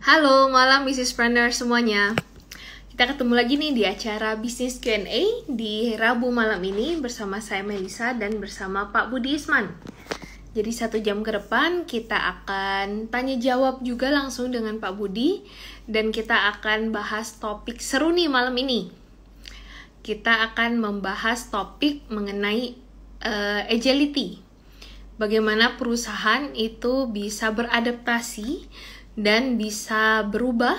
Halo malam Businesspreneur semuanya. Kita ketemu lagi nih di acara Bisnis Q&A di Rabu malam ini bersama saya Melisa dan bersama Pak Budi Isman. Jadi 1 jam ke depan kita akan tanya jawab juga langsung dengan Pak Budi. Dan kita akan bahas topik seru nih malam ini. Kita akan membahas topik mengenai agility. Bagaimana perusahaan itu bisa beradaptasi dan bisa berubah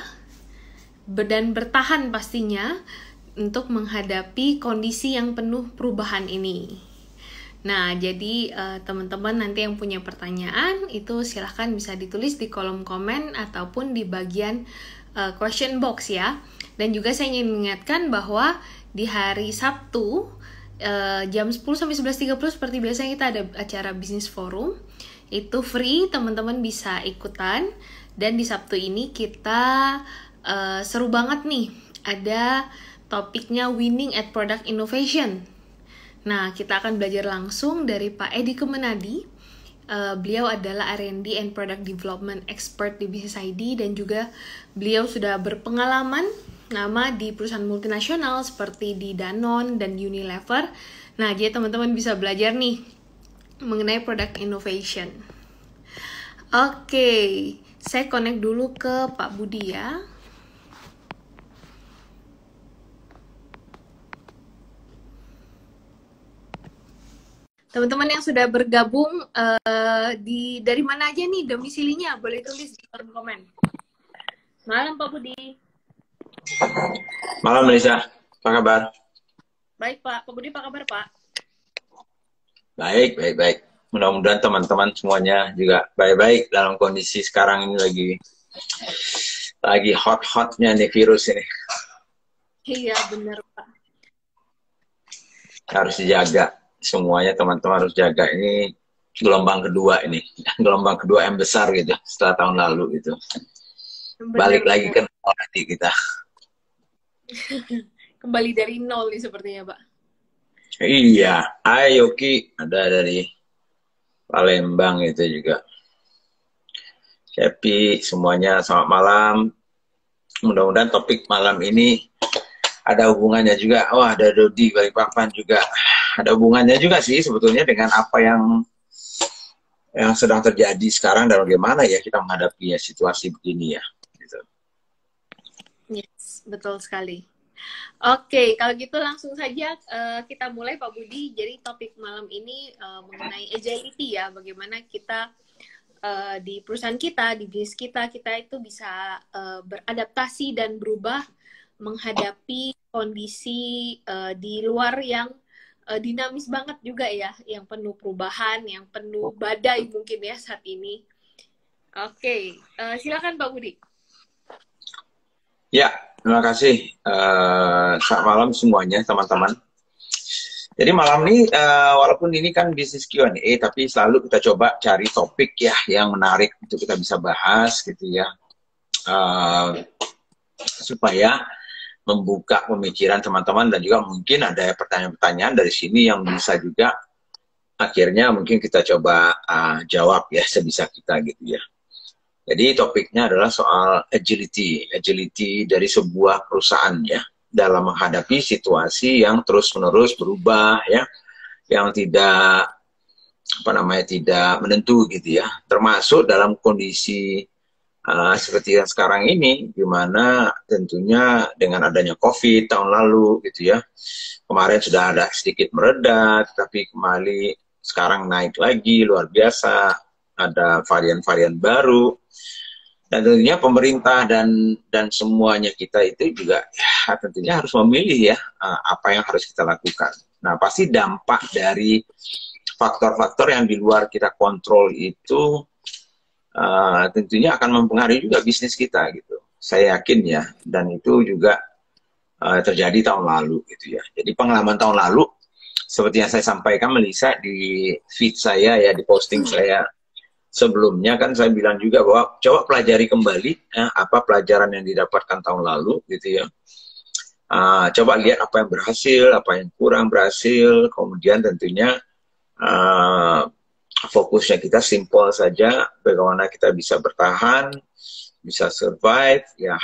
dan bertahan pastinya untuk menghadapi kondisi yang penuh perubahan ini. Nah, jadi teman-teman nanti yang punya pertanyaan itu silahkan bisa ditulis di kolom komen ataupun di bagian question box ya. Dan juga saya ingin mengingatkan bahwa di hari Sabtu jam 10 sampai 11.30 seperti biasanya kita ada acara bisnis forum. Itu free, teman-teman bisa ikutan. Dan di Sabtu ini kita seru banget nih, ada topiknya Winning at Product Innovation. Nah, kita akan belajar langsung dari Pak Edi Kemenadi. Beliau adalah R&D and Product Development Expert di Business ID dan juga beliau sudah berpengalaman lama di perusahaan multinasional seperti di Danone dan Unilever. Nah, jadi teman-teman bisa belajar nih mengenai product innovation. Oke. Saya connect dulu ke Pak Budi ya. Teman-teman yang sudah bergabung dari mana aja nih domisilinya? Boleh tulis di kolom komen. Malam Pak Budi. Malam Melisa, apa kabar? Baik Pak. Pak Budi apa kabar Pak? Baik. Mudah-mudahan teman-teman semuanya juga baik-baik dalam kondisi sekarang ini lagi hot-hotnya nih virus ini. Iya benar Pak. Harus dijaga semuanya, teman-teman harus jaga. Ini gelombang kedua ini, gelombang kedua yang besar gitu setelah tahun lalu gitu. Balik lagi ke nol nanti kita. Kembali dari nol nih sepertinya Pak. Iya, ayo Ki, ada dari Palembang itu juga. Happy semuanya, selamat malam. Mudah-mudahan topik malam ini ada hubungannya juga. Wah, ada Dodi Balikpapan juga. Ada hubungannya juga sih sebetulnya dengan apa yang sedang terjadi sekarang dan bagaimana ya kita menghadapi situasi begini ya. Gitu. Yes, betul sekali. Oke, kalau gitu langsung saja kita mulai Pak Budi. Jadi topik malam ini mengenai agility ya, bagaimana kita di perusahaan kita, di bisnis kita itu bisa beradaptasi dan berubah menghadapi kondisi di luar yang dinamis banget juga ya, yang penuh perubahan, yang penuh badai mungkin ya saat ini. Oke, silakan Pak Budi. Ya, terima kasih. Selamat malam semuanya, teman-teman. Jadi malam ini, walaupun ini kan bisnis Q&A, tapi selalu kita coba cari topik ya yang menarik untuk kita bisa bahas gitu ya. Supaya membuka pemikiran teman-teman dan juga mungkin ada pertanyaan-pertanyaan dari sini yang bisa juga akhirnya mungkin kita coba jawab ya sebisa kita gitu ya. Jadi topiknya adalah soal agility dari sebuah perusahaan ya dalam menghadapi situasi yang terus-menerus berubah ya, yang tidak tidak menentu gitu ya, termasuk dalam kondisi seperti yang sekarang ini, di mana tentunya dengan adanya COVID tahun lalu gitu ya, kemarin sudah ada sedikit mereda, tapi kembali sekarang naik lagi luar biasa, ada varian-varian baru. Dan tentunya pemerintah dan semuanya kita itu juga ya, tentunya harus memilih ya apa yang harus kita lakukan. Nah, pasti dampak dari faktor-faktor yang di luar kita kontrol itu tentunya akan mempengaruhi juga bisnis kita gitu. Saya yakin ya, dan itu juga terjadi tahun lalu gitu ya. Jadi pengalaman tahun lalu seperti yang saya sampaikan Melisa di feed saya ya, di posting saya sebelumnya kan saya bilang juga bahwa coba pelajari kembali apa pelajaran yang didapatkan tahun lalu gitu ya. Coba lihat apa yang berhasil, apa yang kurang berhasil, kemudian tentunya fokusnya kita simpel saja, bagaimana kita bisa bertahan bisa survive, ya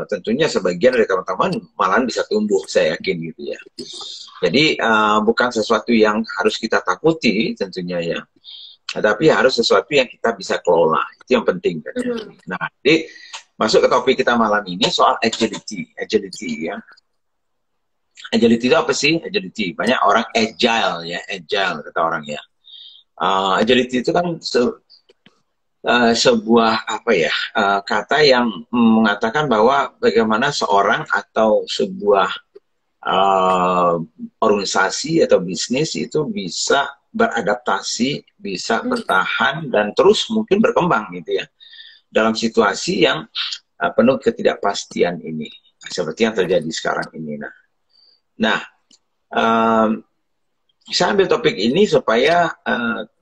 tentunya sebagian dari teman-teman malahan bisa tumbuh, saya yakin gitu ya. Jadi bukan sesuatu yang harus kita takuti tentunya ya, tapi harus sesuatu yang kita bisa kelola, itu yang penting kan ya. Nah, jadi masuk ke topik kita malam ini soal agility ya. Agility itu apa sih? Agility, banyak orang agile ya, agile kata orang ya. Agility itu kan sebuah apa ya, kata yang mengatakan bahwa bagaimana seorang atau sebuah organisasi atau bisnis itu bisa beradaptasi, bisa bertahan dan terus mungkin berkembang gitu ya dalam situasi yang penuh ketidakpastian ini, seperti yang terjadi sekarang ini. Nah, saya ambil topik ini supaya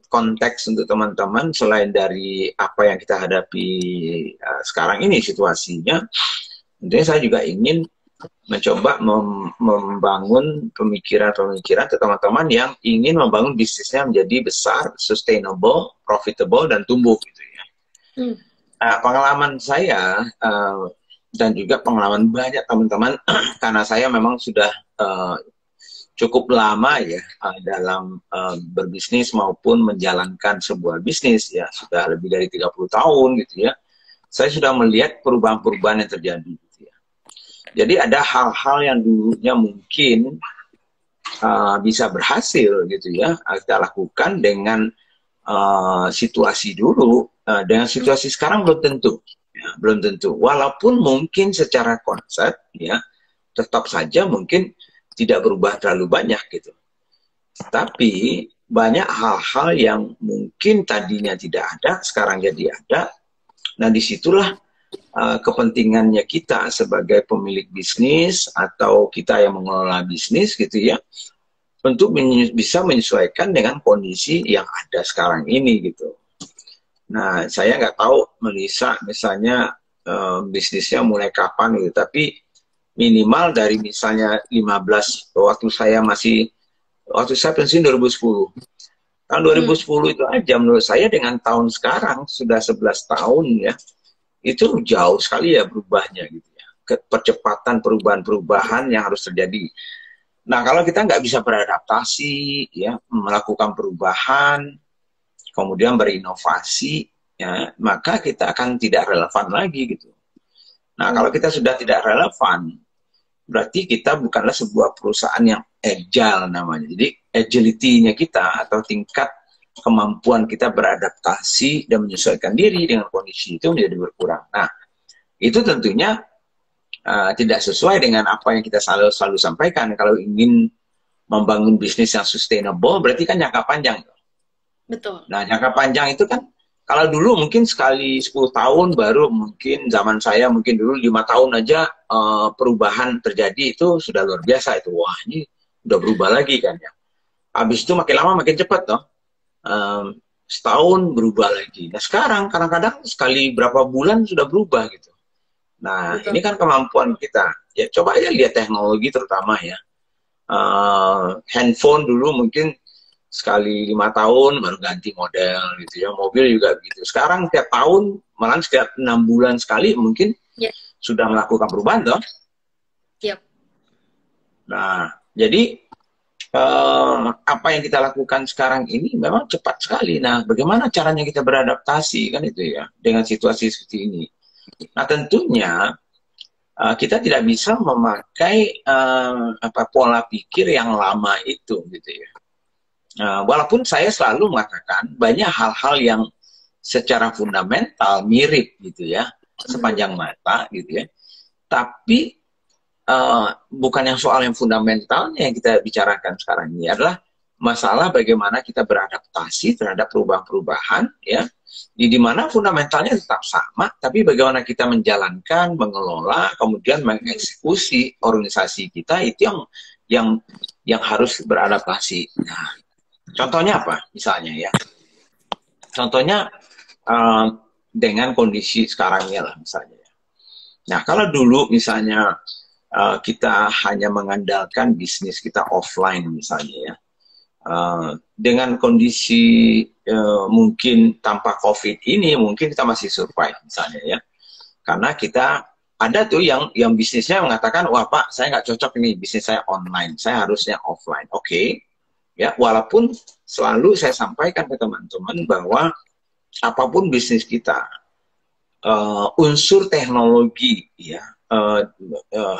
konteks untuk teman-teman selain dari apa yang kita hadapi sekarang ini situasinya, tentunya saya juga ingin mencoba membangun pemikiran-pemikiran ke teman-teman yang ingin membangun bisnisnya menjadi besar, sustainable, profitable, dan tumbuh gitu ya. Nah, pengalaman saya dan juga pengalaman banyak teman-teman karena saya memang sudah cukup lama ya dalam berbisnis maupun menjalankan sebuah bisnis ya, sudah lebih dari 30 tahun gitu ya. Saya sudah melihat perubahan-perubahan yang terjadi gitu ya. Jadi ada hal-hal yang dulunya mungkin bisa berhasil gitu ya kita lakukan dengan situasi dulu, dengan situasi sekarang belum tentu ya, belum tentu. Walaupun mungkin secara konsep ya tetap saja mungkin tidak berubah terlalu banyak gitu. Tapi banyak hal-hal yang mungkin tadinya tidak ada, sekarang jadi ada. Nah, disitulah kepentingannya kita sebagai pemilik bisnis atau kita yang mengelola bisnis gitu ya, untuk bisa menyesuaikan dengan kondisi yang ada sekarang ini gitu. Nah, saya nggak tahu Melisa misalnya bisnisnya mulai kapan gitu, tapi minimal dari misalnya 15 waktu saya pensiun 2010. Tahun 2010 itu aja menurut saya dengan tahun sekarang sudah 11 tahun ya. Itu jauh sekali ya berubahnya gitu ya. Percepatan perubahan-perubahan yang harus terjadi. Nah, kalau kita nggak bisa beradaptasi ya, melakukan perubahan, kemudian berinovasi ya, maka kita akan tidak relevan lagi gitu. Nah, kalau kita sudah tidak relevan, berarti kita bukanlah sebuah perusahaan yang agile namanya. Jadi agility-nya kita atau tingkat kemampuan kita beradaptasi dan menyesuaikan diri dengan kondisi itu menjadi berkurang. Nah, itu tentunya tidak sesuai dengan apa yang kita selalu sampaikan. Kalau ingin membangun bisnis yang sustainable, berarti kan jangka panjang. Betul. Nah, jangka panjang itu kan kalau dulu mungkin sekali 10 tahun baru mungkin zaman saya mungkin dulu 5 tahun aja perubahan terjadi itu sudah luar biasa itu. Wah, ini udah berubah lagi kan ya. Habis itu makin lama makin cepat toh. Setahun berubah lagi. Nah, sekarang kadang-kadang sekali berapa bulan sudah berubah gitu. Nah, ini kan kemampuan kita. Ya coba aja lihat teknologi terutama ya. Handphone dulu mungkin sekali 5 tahun baru ganti model gitu ya, mobil juga gitu. Sekarang tiap tahun, malah setiap 6 bulan sekali mungkin sudah melakukan perubahan toh. Nah, jadi apa yang kita lakukan sekarang ini memang cepat sekali. Nah, bagaimana caranya kita beradaptasi kan itu ya dengan situasi seperti ini. Nah, tentunya kita tidak bisa memakai pola pikir yang lama itu gitu ya. Walaupun saya selalu mengatakan banyak hal-hal yang secara fundamental mirip gitu ya, sepanjang mata gitu ya. Tapi bukan yang soal yang fundamentalnya yang kita bicarakan sekarang ini adalah masalah bagaimana kita beradaptasi terhadap perubahan-perubahan ya. Di mana fundamentalnya tetap sama, tapi bagaimana kita menjalankan, mengelola, kemudian mengeksekusi organisasi kita itu yang harus beradaptasi. Nah, contohnya apa? Misalnya ya, contohnya dengan kondisi sekarangnya lah misalnya. Nah, kalau dulu misalnya kita hanya mengandalkan bisnis kita offline misalnya ya, dengan kondisi mungkin tanpa COVID ini mungkin kita masih survive misalnya ya. Karena kita ada tuh yang bisnisnya mengatakan, wah Pak, saya nggak cocok ini bisnis saya online, saya harusnya offline. Oke, ya walaupun selalu saya sampaikan ke teman-teman bahwa apapun bisnis kita, unsur teknologi ya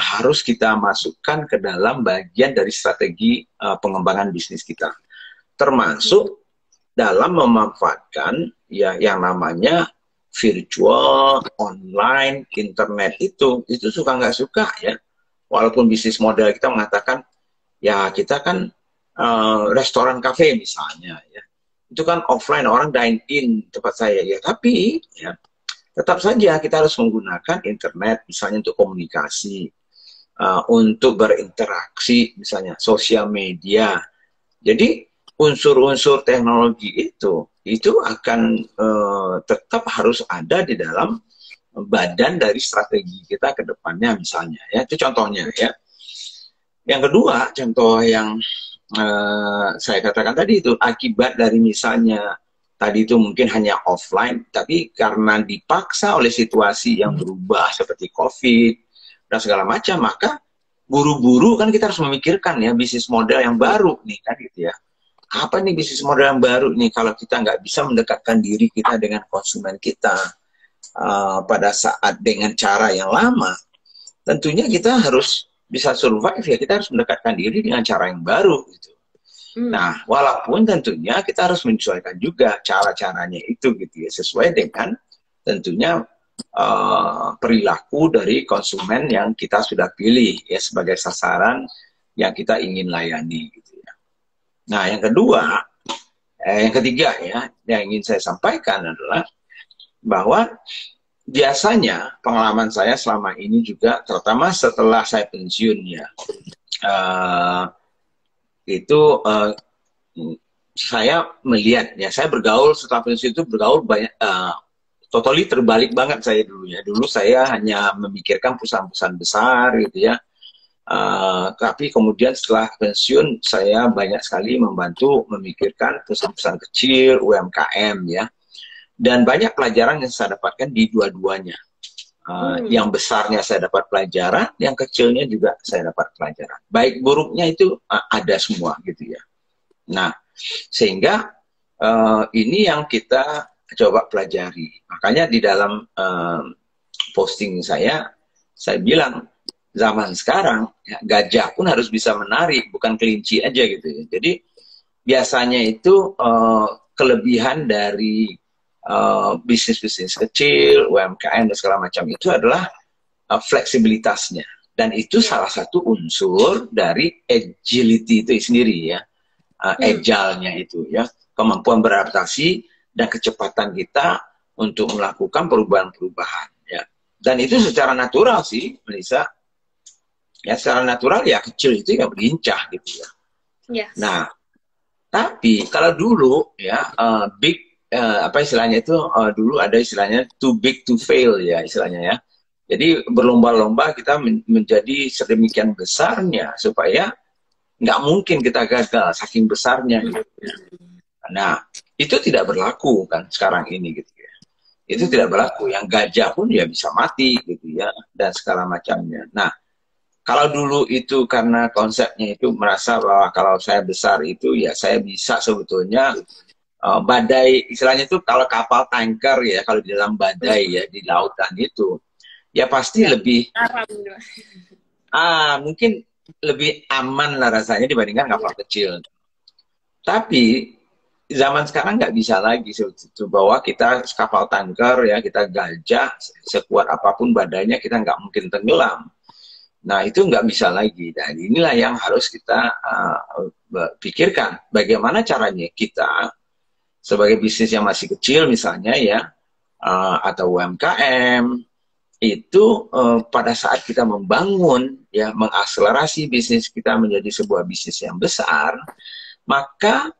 harus kita masukkan ke dalam bagian dari strategi pengembangan bisnis kita, termasuk dalam memanfaatkan ya yang namanya virtual, online, internet itu suka nggak suka ya. Walaupun bisnis model kita mengatakan ya kita kan restoran kafe misalnya ya, itu kan offline, orang dine in tempat saya ya, tapi ya tetap saja kita harus menggunakan internet misalnya untuk komunikasi, untuk berinteraksi misalnya sosial media. Jadi unsur-unsur teknologi itu akan tetap harus ada di dalam badan dari strategi kita ke depannya misalnya ya, itu contohnya ya. Yang kedua, contoh yang saya katakan tadi itu akibat dari misalnya tadi itu mungkin hanya offline, tapi karena dipaksa oleh situasi yang berubah seperti COVID dan segala macam, maka buru-buru kan kita harus memikirkan ya bisnis model yang baru nih kan gitu ya. Apa nih bisnis model yang baru nih kalau kita nggak bisa mendekatkan diri kita dengan konsumen kita pada saat dengan cara yang lama, tentunya kita harus bisa survive ya, kita harus mendekatkan diri dengan cara yang baru gitu. Nah, walaupun tentunya kita harus menyesuaikan juga cara-caranya itu gitu ya, sesuai dengan tentunya perilaku dari konsumen yang kita sudah pilih ya sebagai sasaran yang kita ingin layani gitu ya. Nah, yang kedua, yang ketiga ya, yang ingin saya sampaikan adalah bahwa biasanya pengalaman saya selama ini juga, terutama setelah saya pensiun ya, saya melihat ya, saya bergaul setelah pensiun itu bergaul banyak, totally terbalik banget saya dulu ya. Dulu saya hanya memikirkan perusahaan-perusahaan besar gitu ya. Tapi kemudian setelah pensiun saya banyak sekali membantu memikirkan perusahaan-perusahaan kecil, UMKM ya, dan banyak pelajaran yang saya dapatkan di dua-duanya. Yang besarnya saya dapat pelajaran, yang kecilnya juga saya dapat pelajaran. Baik buruknya itu ada semua gitu ya. Nah, sehingga ini yang kita coba pelajari. Makanya di dalam posting saya bilang zaman sekarang ya, gajah pun harus bisa menari, bukan kelinci aja gitu ya. Jadi biasanya itu kelebihan dari bisnis-bisnis kecil, UMKM dan segala macam itu adalah fleksibilitasnya, dan itu salah satu unsur dari agility itu sendiri ya, agile-nya itu ya, kemampuan beradaptasi dan kecepatan kita untuk melakukan perubahan-perubahan ya. Dan itu secara natural sih, Melissa. Ya secara natural ya kecil itu ya berlincah gitu ya. Yes. Nah, tapi kalau dulu ya apa istilahnya itu dulu ada istilahnya too big to fail ya istilahnya ya. Jadi berlomba-lomba kita menjadi sedemikian besarnya supaya nggak mungkin kita gagal saking besarnya gitu ya. Nah, itu tidak berlaku kan sekarang ini gitu ya. Itu tidak berlaku. Yang gajah pun ya bisa mati gitu ya dan segala macamnya. Nah, kalau dulu itu karena konsepnya itu merasa bahwa kalau saya besar itu ya saya bisa sebetulnya badai, istilahnya itu kalau kapal tanker ya, kalau di dalam badai ya di lautan itu ya pasti lebih mungkin lebih aman lah rasanya dibandingkan kapal kecil. Tapi zaman sekarang nggak bisa lagi itu bahwa kita kapal tanker ya, kita gajah sekuat apapun badannya kita nggak mungkin tenggelam. Nah, itu nggak bisa lagi. Dan inilah yang harus kita pikirkan. Bagaimana caranya kita sebagai bisnis yang masih kecil misalnya ya, atau UMKM, itu pada saat kita membangun, ya mengakselerasi bisnis kita menjadi sebuah bisnis yang besar, maka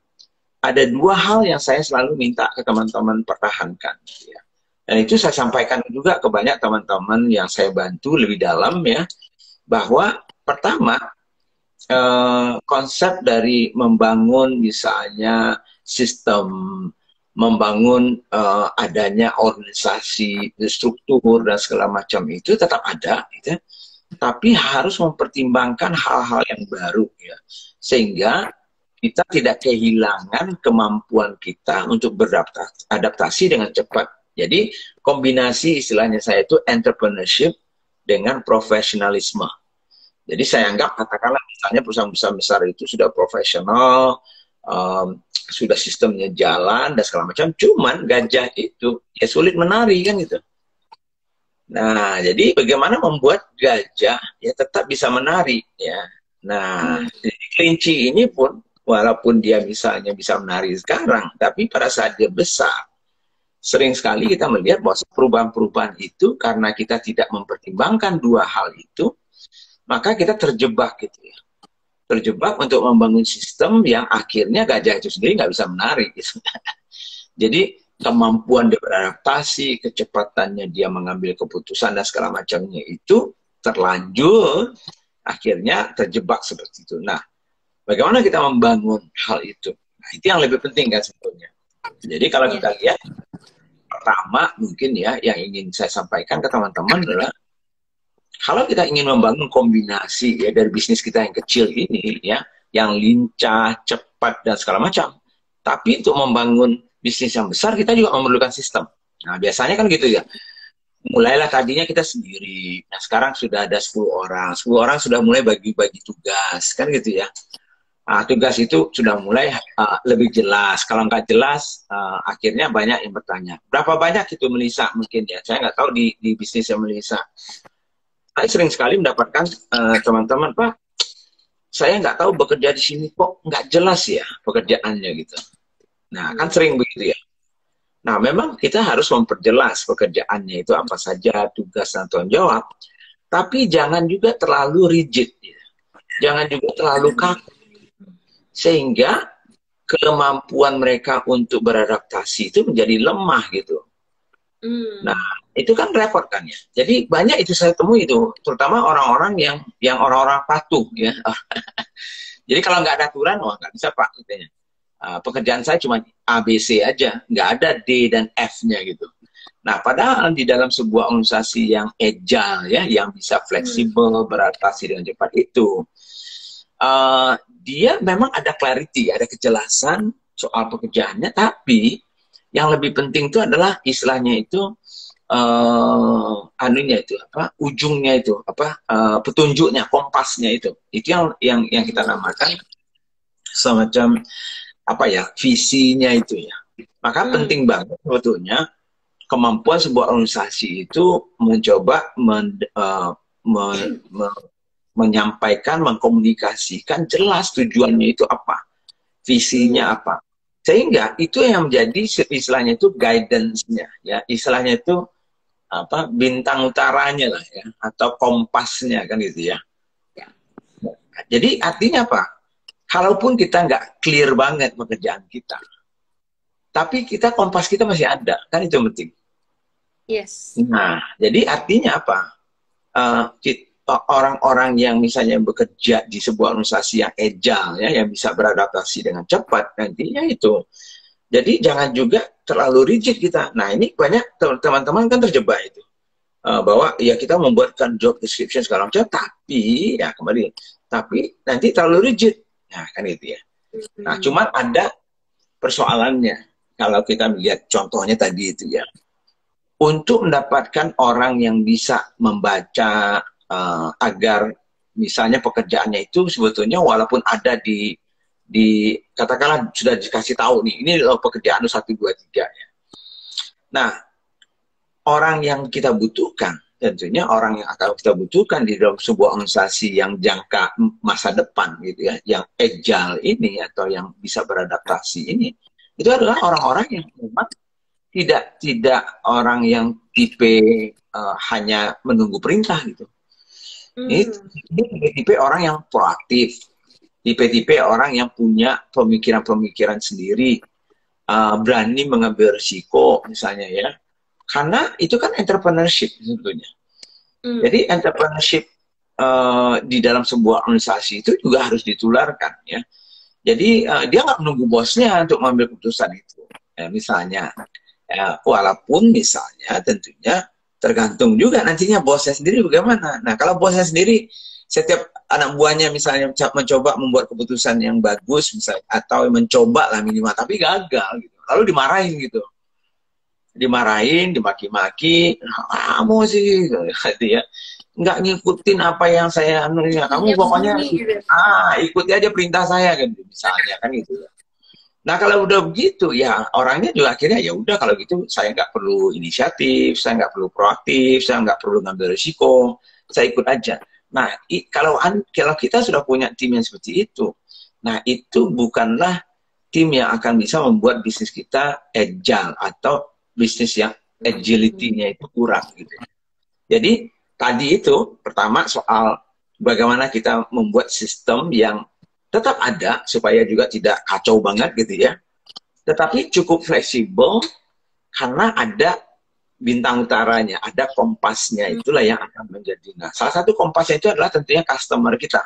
ada dua hal yang saya selalu minta ke teman-teman pertahankan. Ya. Dan itu saya sampaikan juga ke banyak teman-teman yang saya bantu lebih dalam ya, bahwa pertama konsep dari membangun misalnya sistem membangun adanya organisasi, struktur dan segala macam itu tetap ada, gitu ya. Tapi harus mempertimbangkan hal-hal yang baru, ya, sehingga kita tidak kehilangan kemampuan kita untuk beradaptasi dengan cepat. Jadi kombinasi istilahnya saya itu entrepreneurship dengan profesionalisme. Jadi saya anggap katakanlah misalnya perusahaan besar itu sudah profesional, sudah sistemnya jalan dan segala macam, cuman gajah itu ya sulit menari kan gitu. Nah, jadi bagaimana membuat gajah ya tetap bisa menari ya. Nah, kelinci ini pun walaupun dia misalnya bisa menari sekarang, tapi pada saat dia besar, sering sekali kita melihat bahwa perubahan-perubahan itu karena kita tidak mempertimbangkan dua hal itu, maka kita terjebak gitu ya. Terjebak untuk membangun sistem yang akhirnya gajah itu sendiri nggak bisa menari gitu. Jadi kemampuan dia beradaptasi, kecepatannya dia mengambil keputusan dan segala macamnya itu terlanjur, akhirnya terjebak seperti itu. Nah, bagaimana kita membangun hal itu? Nah, itu yang lebih penting kan sebetulnya. Jadi kalau kita lihat, pertama mungkin ya yang ingin saya sampaikan ke teman-teman adalah kalau kita ingin membangun kombinasi ya dari bisnis kita yang kecil ini ya, yang lincah, cepat dan segala macam, tapi untuk membangun bisnis yang besar kita juga memerlukan sistem. Nah biasanya kan gitu ya. Mulailah tadinya kita sendiri. Nah sekarang sudah ada 10 orang. 10 orang sudah mulai bagi-bagi tugas kan gitu ya. Nah, tugas itu sudah mulai lebih jelas. Kalau nggak jelas, akhirnya banyak yang bertanya. Berapa banyak itu Melisa mungkin ya? Saya nggak tahu di bisnisnya Melisa. Saya sering sekali mendapatkan teman-teman, Pak, saya nggak tahu bekerja di sini kok nggak jelas ya pekerjaannya gitu. Nah, kan sering begitu ya. Nah, memang kita harus memperjelas pekerjaannya itu apa saja, tugas dan tanggung jawab. Tapi jangan juga terlalu rigid. Ya. Jangan juga terlalu kaku. Sehingga kemampuan mereka untuk beradaptasi itu menjadi lemah gitu. Nah, itu kan repot kan ya. Jadi banyak itu saya temui itu. Terutama orang-orang yang orang-orang patuh ya. Jadi kalau nggak ada aturan, wah nggak bisa Pak. Gitu ya. Pekerjaan saya cuma ABC aja, nggak ada D dan F-nya gitu. Nah, padahal di dalam sebuah organisasi yang agile ya, yang bisa fleksibel, beradaptasi dengan cepat itu, dia memang ada clarity, ada kejelasan soal pekerjaannya, tapi yang lebih penting itu adalah istilahnya itu, anunya itu apa, ujungnya itu apa, petunjuknya, kompasnya itu yang kita namakan semacam apa ya, visinya itu ya. Maka penting banget sebetulnya kemampuan sebuah organisasi itu mencoba menyampaikan, mengkomunikasikan jelas tujuannya itu apa, visinya apa, sehingga itu yang menjadi istilahnya itu guidance-nya ya, istilahnya itu apa, bintang utaranya lah ya, atau kompasnya kan gitu ya. Jadi artinya apa? Kalaupun kita nggak clear banget pekerjaan kita, tapi kita kompas kita masih ada, kan itu yang penting. Yes. Nah, jadi artinya apa? Orang-orang yang misalnya bekerja di sebuah organisasi yang agile, ya, yang bisa beradaptasi dengan cepat, nantinya itu. Jadi jangan juga terlalu rigid kita. Nah, ini banyak teman-teman kan terjebak itu. Bahwa ya kita membuatkan job description segala macam, tapi ya kembali, tapi nanti terlalu rigid. Nah, kan itu ya. Nah, cuman ada persoalannya. Kalau kita melihat contohnya tadi itu ya. Untuk mendapatkan orang yang bisa membaca agar misalnya pekerjaannya itu sebetulnya walaupun ada di katakanlah sudah dikasih tahu nih, ini loh pekerjaan 1, 2, 3 ya. Nah, orang yang kita butuhkan, tentunya orang yang akan kita butuhkan di dalam sebuah organisasi yang jangka masa depan gitu ya, yang agile ini atau yang bisa beradaptasi ini, itu adalah orang-orang yang memang tidak orang yang tipe hanya menunggu perintah gitu. Ini tipe orang yang proaktif, tipe-tipe orang yang punya pemikiran-pemikiran sendiri, berani mengambil risiko misalnya ya. Karena itu kan entrepreneurship sebetulnya. Jadi entrepreneurship di dalam sebuah organisasi itu juga harus ditularkan ya. Jadi dia nggak menunggu bosnya untuk mengambil keputusan itu. misalnya. Ya, walaupun misalnya tentunya tergantung juga nantinya bosnya sendiri bagaimana. Nah, kalau bosnya sendiri setiap anak buahnya misalnya mencoba membuat keputusan yang bagus misalnya, atau mencoba lah minimal tapi gagal gitu. Lalu dimarahin gitu. Dimarahin, dimaki-maki, kamu sih gitu ya. Nggak ngikutin apa yang saya anunya. Kamu pokoknya ikuti aja perintah saya gitu misalnya kan gitu. Nah kalau udah begitu ya orangnya juga akhirnya ya udah kalau gitu saya nggak perlu inisiatif, saya nggak perlu proaktif, saya nggak perlu ngambil risiko, saya ikut aja. Nah kalau kita sudah punya tim yang seperti itu, nah itu bukanlah tim yang akan bisa membuat bisnis kita agile atau bisnis yang agility-nya itu kurang gitu. Jadi tadi itu pertama soal bagaimana kita membuat sistem yang tetap ada supaya juga tidak kacau banget gitu ya. Tetapi cukup fleksibel karena ada bintang utaranya, ada kompasnya, itulah yang akan menjadi. Nah, salah satu kompasnya itu adalah tentunya customer kita.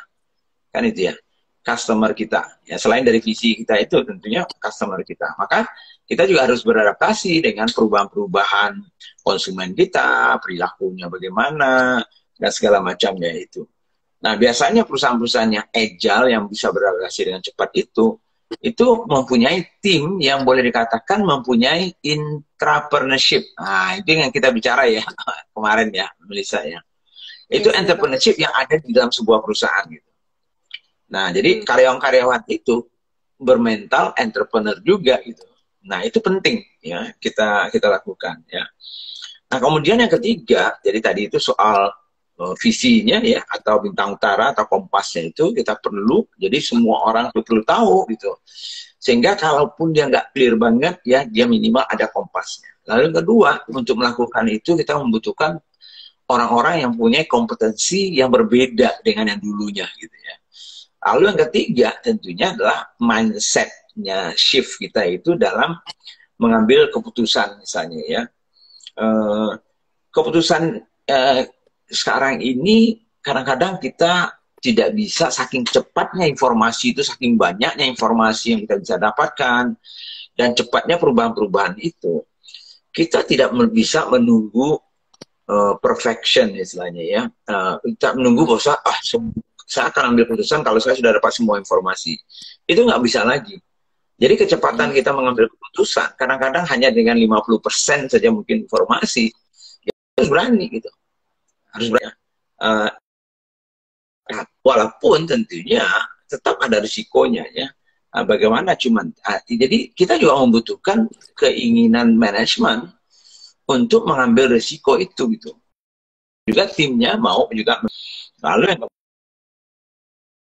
Kan itu ya, customer kita. Ya, selain dari visi kita itu tentunya customer kita. Maka kita juga harus beradaptasi dengan perubahan-perubahan konsumen kita, perilakunya bagaimana, dan segala macamnya itu. Nah, biasanya perusahaan-perusahaan yang agile, yang bisa beradaptasi dengan cepat itu mempunyai tim yang boleh dikatakan mempunyai intrapreneurship. Nah, itu yang kita bicara ya kemarin ya, Melissa ya. Itu entrepreneurship yang ada di dalam sebuah perusahaan gitu. Nah, jadi karyawan-karyawan itu bermental entrepreneur juga gitu. Nah, itu penting ya kita lakukan ya. Nah, kemudian yang ketiga, jadi tadi itu soal visinya ya atau bintang utara atau kompasnya itu kita perlu, jadi semua orang perlu tahu gitu, sehingga kalaupun dia nggak clear banget ya dia minimal ada kompasnya. Lalu yang kedua, untuk melakukan itu kita membutuhkan orang-orang yang punya kompetensi yang berbeda dengan yang dulunya gitu ya. Lalu yang ketiga tentunya adalah mindsetnya shift kita itu dalam mengambil keputusan misalnya ya. Keputusan sekarang ini kadang-kadang kita tidak bisa, saking cepatnya informasi itu, saking banyaknya informasi yang kita bisa dapatkan, dan cepatnya perubahan-perubahan itu, kita tidak bisa menunggu perfection istilahnya ya. Kita menunggu bahwa saya akan ambil keputusan kalau saya sudah dapat semua informasi. Itu nggak bisa lagi. Jadi kecepatan kita mengambil keputusan, kadang-kadang hanya dengan 50% saja mungkin informasi, ya harus berani gitu. Harus berani. Walaupun tentunya tetap ada risikonya ya. Bagaimana cuman jadi kita juga membutuhkan keinginan manajemen untuk mengambil risiko itu gitu. Juga timnya mau juga. Lalu yang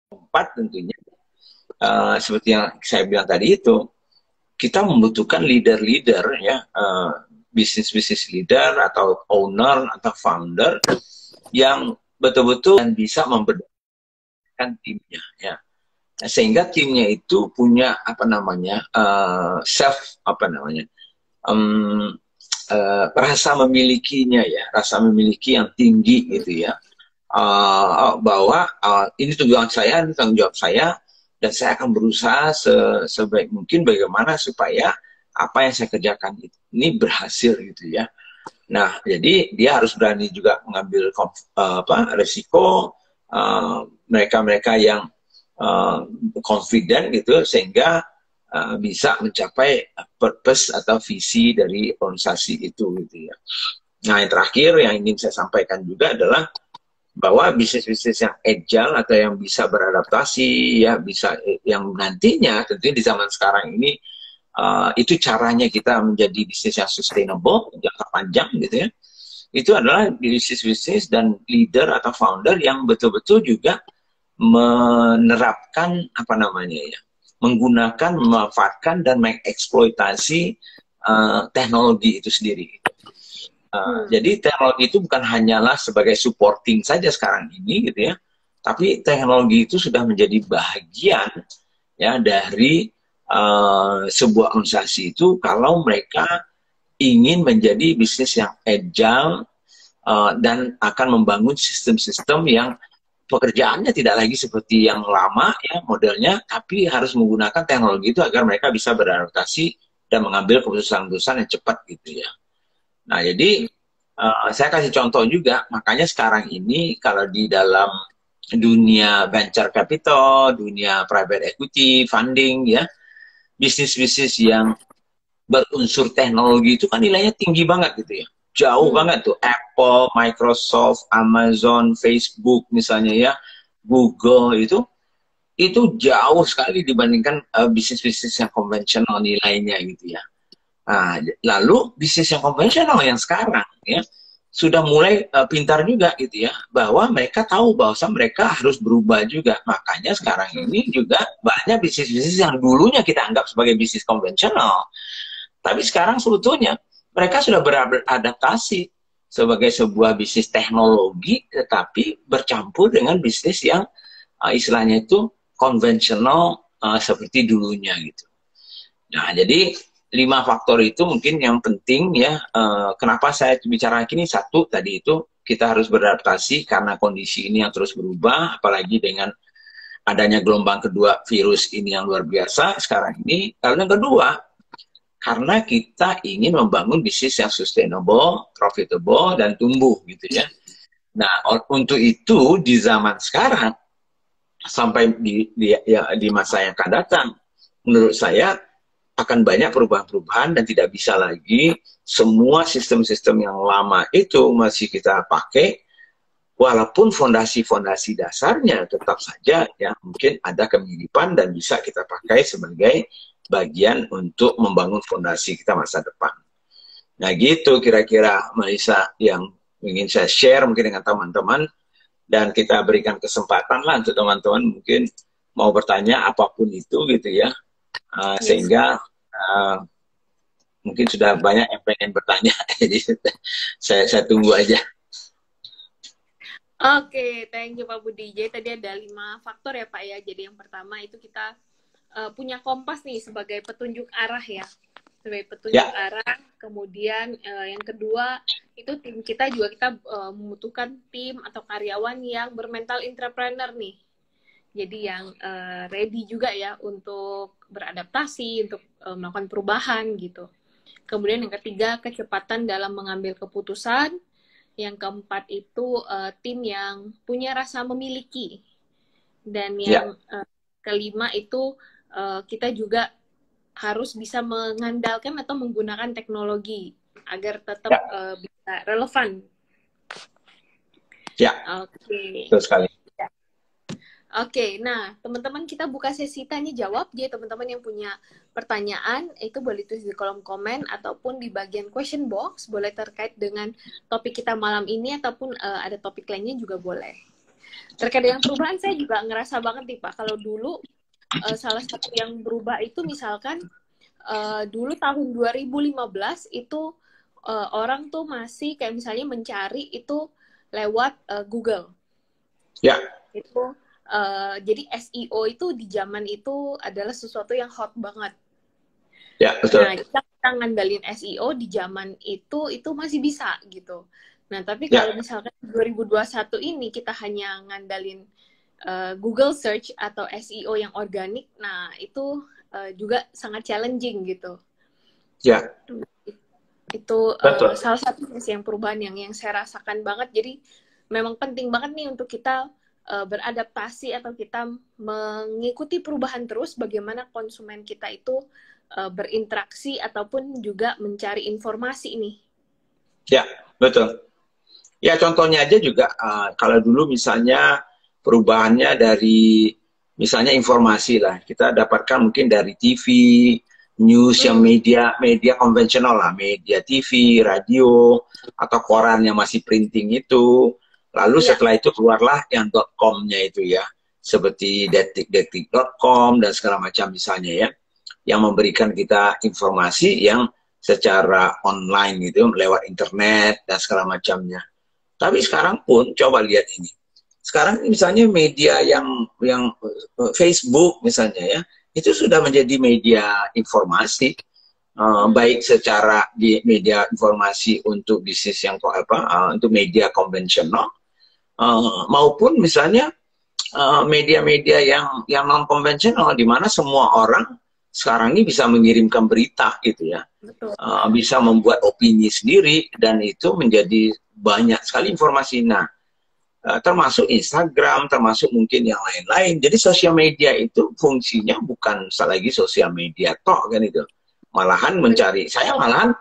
keempat tentunya seperti yang saya bilang tadi itu, kita membutuhkan leader-leader ya, bisnis leader atau owner atau founder yang betul-betul bisa membedakan timnya ya, sehingga timnya itu punya rasa memilikinya ya, rasa memiliki yang tinggi gitu ya, bahwa ini tujuan saya, ini tanggung jawab saya, dan saya akan berusaha sebaik mungkin bagaimana supaya apa yang saya kerjakan ini berhasil gitu ya. Nah, jadi dia harus berani juga mengambil resiko, mereka-mereka yang confident gitu, sehingga bisa mencapai purpose atau visi dari organisasi itu gitu ya. Nah, yang terakhir yang ingin saya sampaikan juga adalah bahwa bisnis-bisnis yang agile atau yang bisa beradaptasi ya, bisa yang nantinya tentunya di zaman sekarang ini itu caranya kita menjadi bisnis yang sustainable jangka panjang gitu ya. Itu adalah bisnis-bisnis dan leader atau founder yang betul-betul juga menerapkan menggunakan, memanfaatkan dan mengeksploitasi teknologi itu sendiri. Jadi teknologi itu bukan hanyalah sebagai supporting saja sekarang ini gitu ya, tapi teknologi itu sudah menjadi bagian ya dari sebuah organisasi itu kalau mereka ingin menjadi bisnis yang agile dan akan membangun sistem-sistem yang pekerjaannya tidak lagi seperti yang lama ya modelnya, tapi harus menggunakan teknologi itu agar mereka bisa beradaptasi dan mengambil keputusan-keputusan yang cepat gitu ya. Nah, jadi saya kasih contoh juga, makanya sekarang ini kalau di dalam dunia venture capital, dunia private equity, funding ya, bisnis-bisnis yang berunsur teknologi itu kan nilainya tinggi banget gitu ya. Jauh banget tuh, Apple, Microsoft, Amazon, Facebook misalnya ya, Google itu jauh sekali dibandingkan bisnis-bisnis yang konvensional nilainya gitu ya. Nah, lalu bisnis yang konvensional yang sekarang ya sudah mulai pintar juga gitu ya, bahwa mereka tahu bahwa mereka harus berubah juga. Makanya sekarang ini juga banyak bisnis-bisnis yang dulunya kita anggap sebagai bisnis konvensional, tapi sekarang sebetulnya mereka sudah beradaptasi sebagai sebuah bisnis teknologi, tetapi bercampur dengan bisnis yang istilahnya itu konvensional seperti dulunya gitu. Nah, jadi 5 faktor itu mungkin yang penting ya. Kenapa saya bicara gini? Satu, tadi itu kita harus beradaptasi karena kondisi ini yang terus berubah, apalagi dengan adanya gelombang kedua virus ini yang luar biasa sekarang ini. Lalu yang kedua, karena kita ingin membangun bisnis yang sustainable, profitable, dan tumbuh gitu ya. Nah, untuk itu di zaman sekarang sampai di masa yang akan datang, menurut saya akan banyak perubahan-perubahan dan tidak bisa lagi semua sistem-sistem yang lama itu masih kita pakai, walaupun fondasi-fondasi dasarnya tetap saja ya mungkin ada kemiripan dan bisa kita pakai sebagai bagian untuk membangun fondasi kita masa depan. Nah gitu kira-kira Melissa yang ingin saya share mungkin dengan teman-teman, dan kita berikan kesempatan lah untuk teman-teman mungkin mau bertanya apapun itu gitu ya. Sehingga mungkin sudah banyak yang pengen bertanya, jadi saya tunggu aja. Oke, thank you Pak Budi. Jadi tadi ada 5 faktor ya Pak ya. Jadi yang pertama itu kita punya kompas nih sebagai petunjuk arah ya, sebagai petunjuk arah. Kemudian yang kedua itu tim kita juga kita membutuhkan tim atau karyawan yang bermental entrepreneur nih. Jadi yang ready juga ya untuk beradaptasi, untuk melakukan perubahan gitu. Kemudian yang ketiga, kecepatan dalam mengambil keputusan. Yang keempat itu tim yang punya rasa memiliki. Dan yang kelima itu kita juga harus bisa mengandalkan atau menggunakan teknologi agar tetap bisa relevan. Ya, betul sekali. Oke, nah teman-teman kita buka sesi tanya jawab. Jadi teman-teman yang punya pertanyaan itu boleh tulis di kolom komen ataupun di bagian question box, boleh terkait dengan topik kita malam ini ataupun ada topik lainnya juga boleh. Terkait dengan perubahan saya juga ngerasa banget nih Pak, kalau dulu salah satu yang berubah itu misalkan dulu tahun 2015 itu orang tuh masih kayak misalnya mencari itu lewat Google. Ya. Itu jadi SEO itu di zaman itu adalah sesuatu yang hot banget. Ya, betul. Nah, kita ngandalin SEO di zaman itu masih bisa gitu. Nah, tapi kalau misalkan 2021 ini kita hanya ngandalin Google Search atau SEO yang organik, nah itu juga sangat challenging gitu. Ya. Itu salah satu yang perubahan yang saya rasakan banget. Jadi memang penting banget nih untuk kita beradaptasi atau kita mengikuti perubahan terus, bagaimana konsumen kita itu berinteraksi ataupun juga mencari informasi ini. Ya, betul. Ya, contohnya aja juga kalau dulu misalnya perubahannya dari misalnya informasi lah, kita dapatkan mungkin dari TV, news yang media konvensional lah, media TV, radio, atau koran yang masih printing itu. Lalu setelah itu keluarlah yang .com-nya itu ya, seperti detik.com dan segala macam misalnya ya, yang memberikan kita informasi yang secara online gitu, lewat internet dan segala macamnya. Tapi sekarang pun coba lihat ini. Sekarang misalnya media yang Facebook misalnya ya, itu sudah menjadi media informasi, baik secara di media informasi untuk bisnis yang untuk media konvensional, maupun misalnya media-media yang non konvensional, di mana semua orang sekarang ini bisa mengirimkan berita gitu ya, Betul. bisa membuat opini sendiri, dan itu menjadi banyak sekali informasi. Nah, termasuk Instagram, termasuk mungkin yang lain-lain. Jadi sosial media itu fungsinya bukan lagi sosial media tok kan itu, malahan mencari. Saya malahan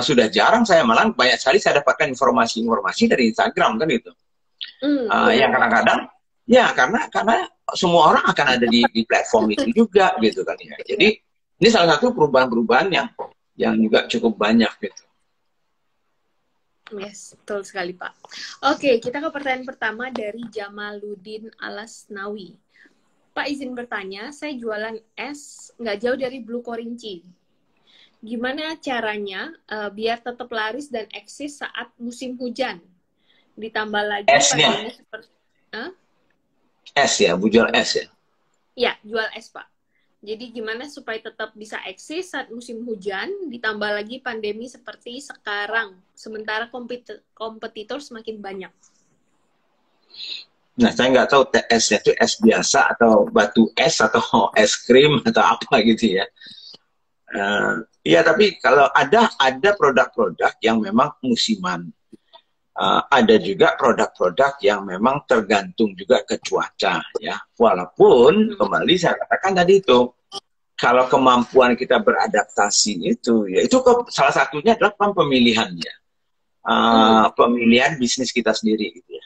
sudah jarang, saya malahan banyak sekali saya dapatkan informasi-informasi dari Instagram kan itu. Yang kadang-kadang ya karena semua orang akan ada di platform itu juga gitu kan ya. Jadi ini salah satu perubahan-perubahan yang juga cukup banyak gitu. Yes, betul sekali Pak. Oke, kita ke pertanyaan pertama dari Jamaluddin Alasnawi. Pak izin bertanya, saya jualan es nggak jauh dari Blue Korinci. Gimana caranya biar tetap laris dan eksis saat musim hujan? Ditambah lagi pandemi seperti es ya, Bu jual es ya? Ya, jual es Pak. Jadi gimana supaya tetap bisa eksis saat musim hujan, ditambah lagi pandemi seperti sekarang, sementara kompetitor semakin banyak. Nah, saya nggak tahu esnya itu es biasa atau batu es atau es krim atau apa gitu ya. Iya, tapi kalau ada produk-produk yang memang musiman. Ada juga produk-produk yang memang tergantung juga ke cuaca ya. Walaupun kembali saya katakan tadi itu, kalau kemampuan kita beradaptasi itu ya itu salah satunya adalah pemilihannya. Pemilihan bisnis kita sendiri gitu ya.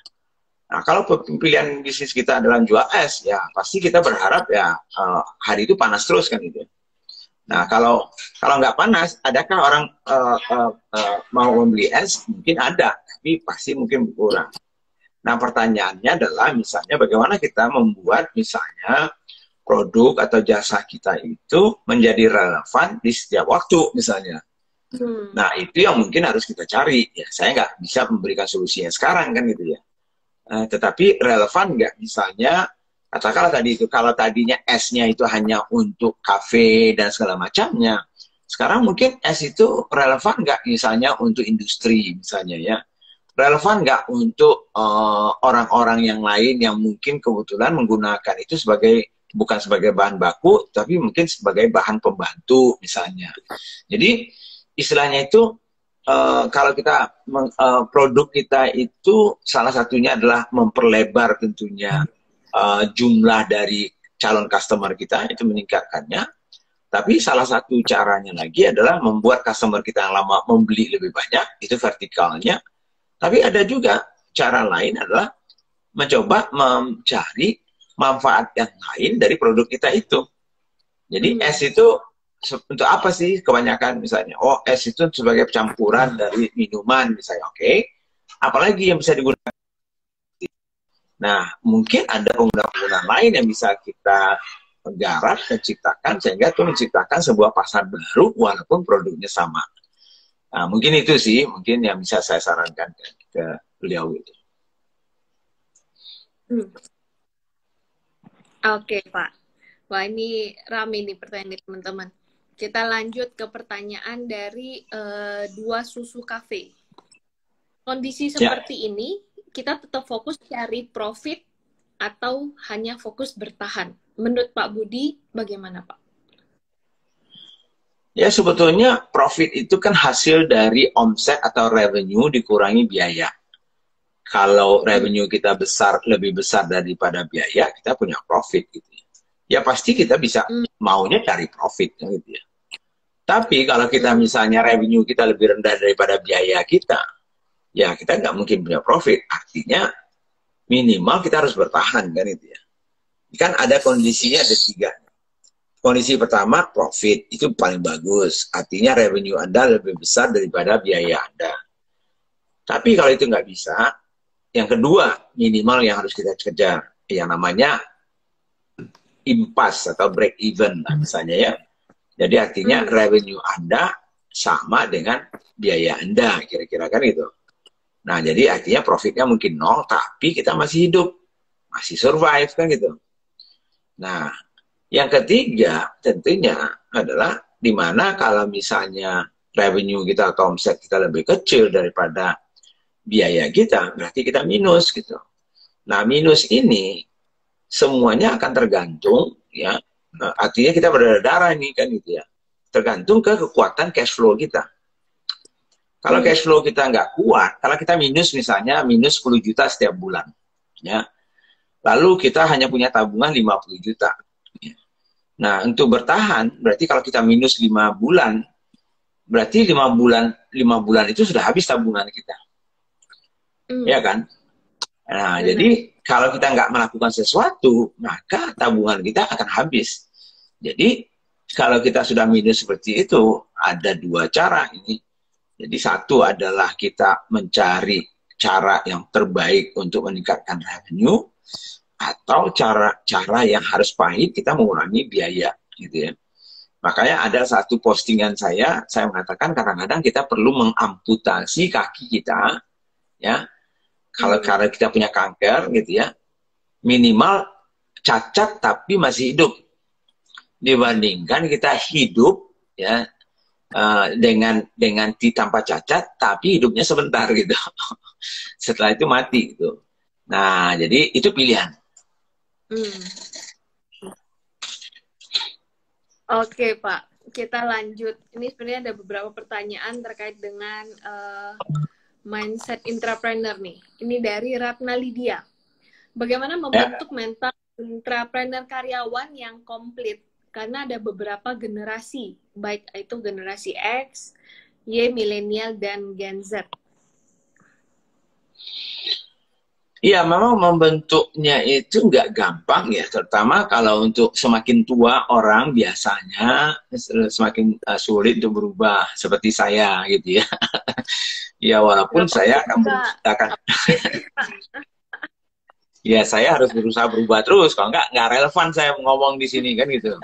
Nah, kalau pilihan bisnis kita adalah jual es ya pasti kita berharap ya hari itu panas terus kan gitu. Nah, kalau nggak panas, adakah orang mau membeli es? Mungkin ada, tapi pasti mungkin kurang. Nah, pertanyaannya adalah misalnya bagaimana kita membuat misalnya produk atau jasa kita itu menjadi relevan di setiap waktu misalnya. Nah, itu yang mungkin harus kita cari. Ya, saya nggak bisa memberikan solusinya sekarang kan gitu ya. Tetapi relevan nggak misalnya, katakanlah tadi itu, kalau tadinya esnya itu hanya untuk kafe dan segala macamnya, sekarang mungkin es itu relevan nggak misalnya untuk industri misalnya ya, relevan nggak untuk orang-orang yang lain yang mungkin kebetulan menggunakan itu bukan sebagai bahan baku, tapi mungkin sebagai bahan pembantu misalnya. Jadi istilahnya itu kalau kita produk kita itu salah satunya adalah memperlebar tentunya jumlah dari calon customer kita, itu meningkatkannya. Tapi salah satu caranya lagi adalah membuat customer kita yang lama membeli lebih banyak, itu vertikalnya. Tapi ada juga cara lain adalah mencoba mencari manfaat yang lain dari produk kita itu. Jadi es itu untuk apa sih kebanyakan misalnya? Oh, es itu sebagai campuran dari minuman misalnya, oke. Apalagi yang bisa digunakan? Nah, mungkin ada penggunaan lain yang bisa kita garap dan ciptakan sehingga itu menciptakan sebuah pasar baru walaupun produknya sama. Nah, mungkin itu sih, mungkin yang bisa saya sarankan ke beliau itu. Oke, Pak. Wah, ini rame nih pertanyaan teman-teman. Kita lanjut ke pertanyaan dari Dua Susu Cafe. Kondisi seperti ini, kita tetap fokus cari profit atau hanya fokus bertahan? Menurut Pak Budi, bagaimana Pak? Ya, sebetulnya profit itu kan hasil dari omset atau revenue dikurangi biaya. Kalau revenue kita lebih besar daripada biaya, kita punya profit gitu ya. Ya pasti kita bisa maunya cari profit gitu ya. Tapi kalau kita misalnya revenue kita lebih rendah daripada biaya kita, ya kita nggak mungkin punya profit. Artinya minimal kita harus bertahan kan itu ya. Kan ada kondisinya, ada 3. Kondisi pertama, profit itu paling bagus. Artinya revenue Anda lebih besar daripada biaya Anda. Tapi kalau itu nggak bisa, yang kedua minimal yang harus kita kejar, yang namanya impasse atau break even lah misalnya ya. Jadi artinya revenue Anda sama dengan biaya Anda, kira-kira kan itu. Nah, jadi artinya profitnya mungkin 0, tapi kita masih hidup, masih survive kan gitu. Nah, yang ketiga tentunya adalah dimana kalau misalnya revenue kita atau omset kita lebih kecil daripada biaya kita, berarti kita minus gitu. Nah, minus ini semuanya akan tergantung ya Nah, artinya kita berdarah-darah ini kan gitu ya. Tergantung ke kekuatan cash flow kita. Kalau cash flow kita nggak kuat, kalau kita minus misalnya minus 10 juta setiap bulan, ya. Lalu kita hanya punya tabungan 50 juta. Nah, untuk bertahan, berarti kalau kita minus 5 bulan, berarti 5 bulan itu sudah habis tabungan kita. Ya kan? Nah, jadi kalau kita nggak melakukan sesuatu, maka tabungan kita akan habis. Jadi, kalau kita sudah minus seperti itu, ada dua cara ini. Jadi satu adalah kita mencari cara yang terbaik untuk meningkatkan revenue, atau cara yang harus pahit, kita mengurangi biaya, gitu ya. Makanya ada satu postingan saya mengatakan kadang-kadang kita perlu mengamputasi kaki kita, ya. Kalau karena kita punya kanker, gitu ya, minimal cacat tapi masih hidup, dibandingkan kita hidup, ya, dengan tanpa cacat tapi hidupnya sebentar gitu. Setelah itu mati gitu. Nah, jadi itu pilihan. Oke, Pak. Kita lanjut. Ini sebenarnya ada beberapa pertanyaan terkait dengan mindset entrepreneur nih. Ini dari Ratna Lydia. Bagaimana membentuk mental entrepreneur karyawan yang komplit? Karena ada beberapa generasi, baik itu generasi X, Y, milenial, dan Gen Z. Iya, memang membentuknya itu nggak gampang ya, terutama kalau untuk semakin tua orang biasanya semakin sulit untuk berubah, seperti saya gitu ya. Ya, walaupun saya akan ya, saya harus berusaha berubah terus, kalau nggak relevan saya ngomong di sini kan gitu.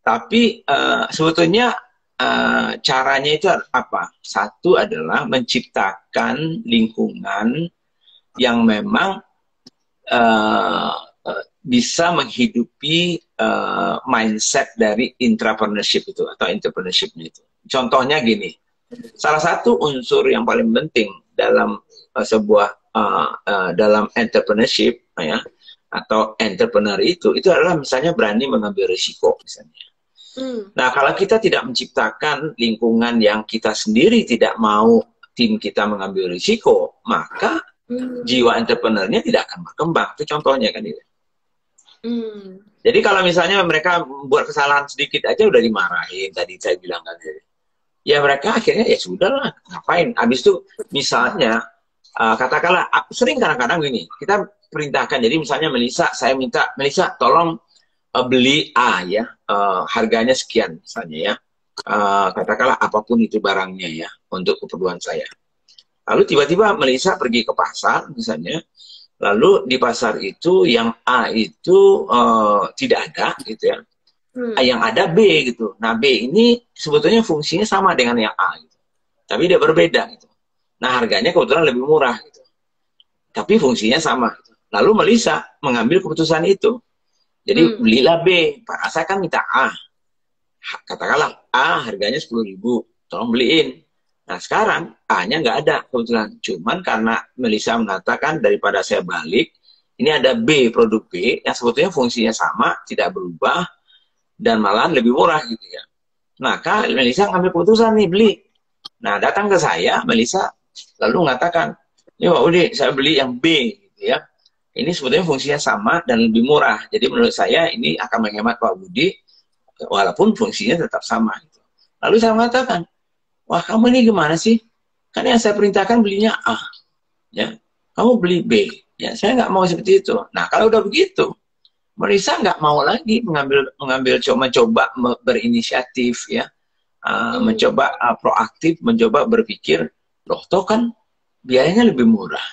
Tapi sebetulnya caranya itu apa? Satu adalah menciptakan lingkungan yang memang bisa menghidupi mindset dari entrepreneurship itu atau entrepreneurship itu. Contohnya gini, salah satu unsur yang paling penting dalam sebuah dalam entrepreneurship ya, atau entrepreneur itu adalah misalnya berani mengambil risiko misalnya. Nah, kalau kita tidak menciptakan lingkungan yang kita sendiri tidak mau tim kita mengambil risiko, maka jiwa entrepreneurnya tidak akan berkembang. Itu contohnya kan itu. Jadi kalau misalnya mereka buat kesalahan sedikit aja udah dimarahin, tadi saya bilang kan, ya mereka akhirnya ya sudahlah, ngapain? Habis itu misalnya katakanlah sering kadang-kadang gini, kita perintahkan, jadi misalnya Melisa, saya minta Melisa tolong beli A ya, harganya sekian misalnya ya, katakanlah apapun itu barangnya ya untuk keperluan saya. Lalu tiba-tiba Melisa pergi ke pasar misalnya, lalu di pasar itu yang A itu tidak ada gitu ya, yang ada B gitu. Nah, B ini sebetulnya fungsinya sama dengan yang A gitu, tapi dia berbeda gitu. Nah, harganya kebetulan lebih murah gitu, tapi fungsinya sama gitu. Lalu Melisa mengambil keputusan itu. Jadi belilah B, Pak, saya kan minta A. Katakanlah A harganya 10.000, tolong beliin. Nah, sekarang A-nya nggak ada kebetulan. Cuman karena Melisa mengatakan daripada saya balik, ini ada B, produk B, yang sebetulnya fungsinya sama, tidak berubah, dan malahan lebih murah gitu ya. Maka Melisa ngambil keputusan nih, beli. Nah, datang ke saya, Melisa lalu mengatakan, ini Pak Budi, saya beli yang B gitu ya. Ini sebetulnya fungsinya sama dan lebih murah. Jadi menurut saya ini akan menghemat Pak Budi, walaupun fungsinya tetap sama. Gitu. Lalu saya mengatakan, wah kamu ini gimana sih? Kan yang saya perintahkan belinya A, ya. Kamu beli B, ya. Saya nggak mau seperti itu. Nah kalau udah begitu, Melisa nggak mau lagi mencoba berinisiatif, ya, mencoba proaktif, mencoba berpikir, loh toh kan biayanya lebih murah.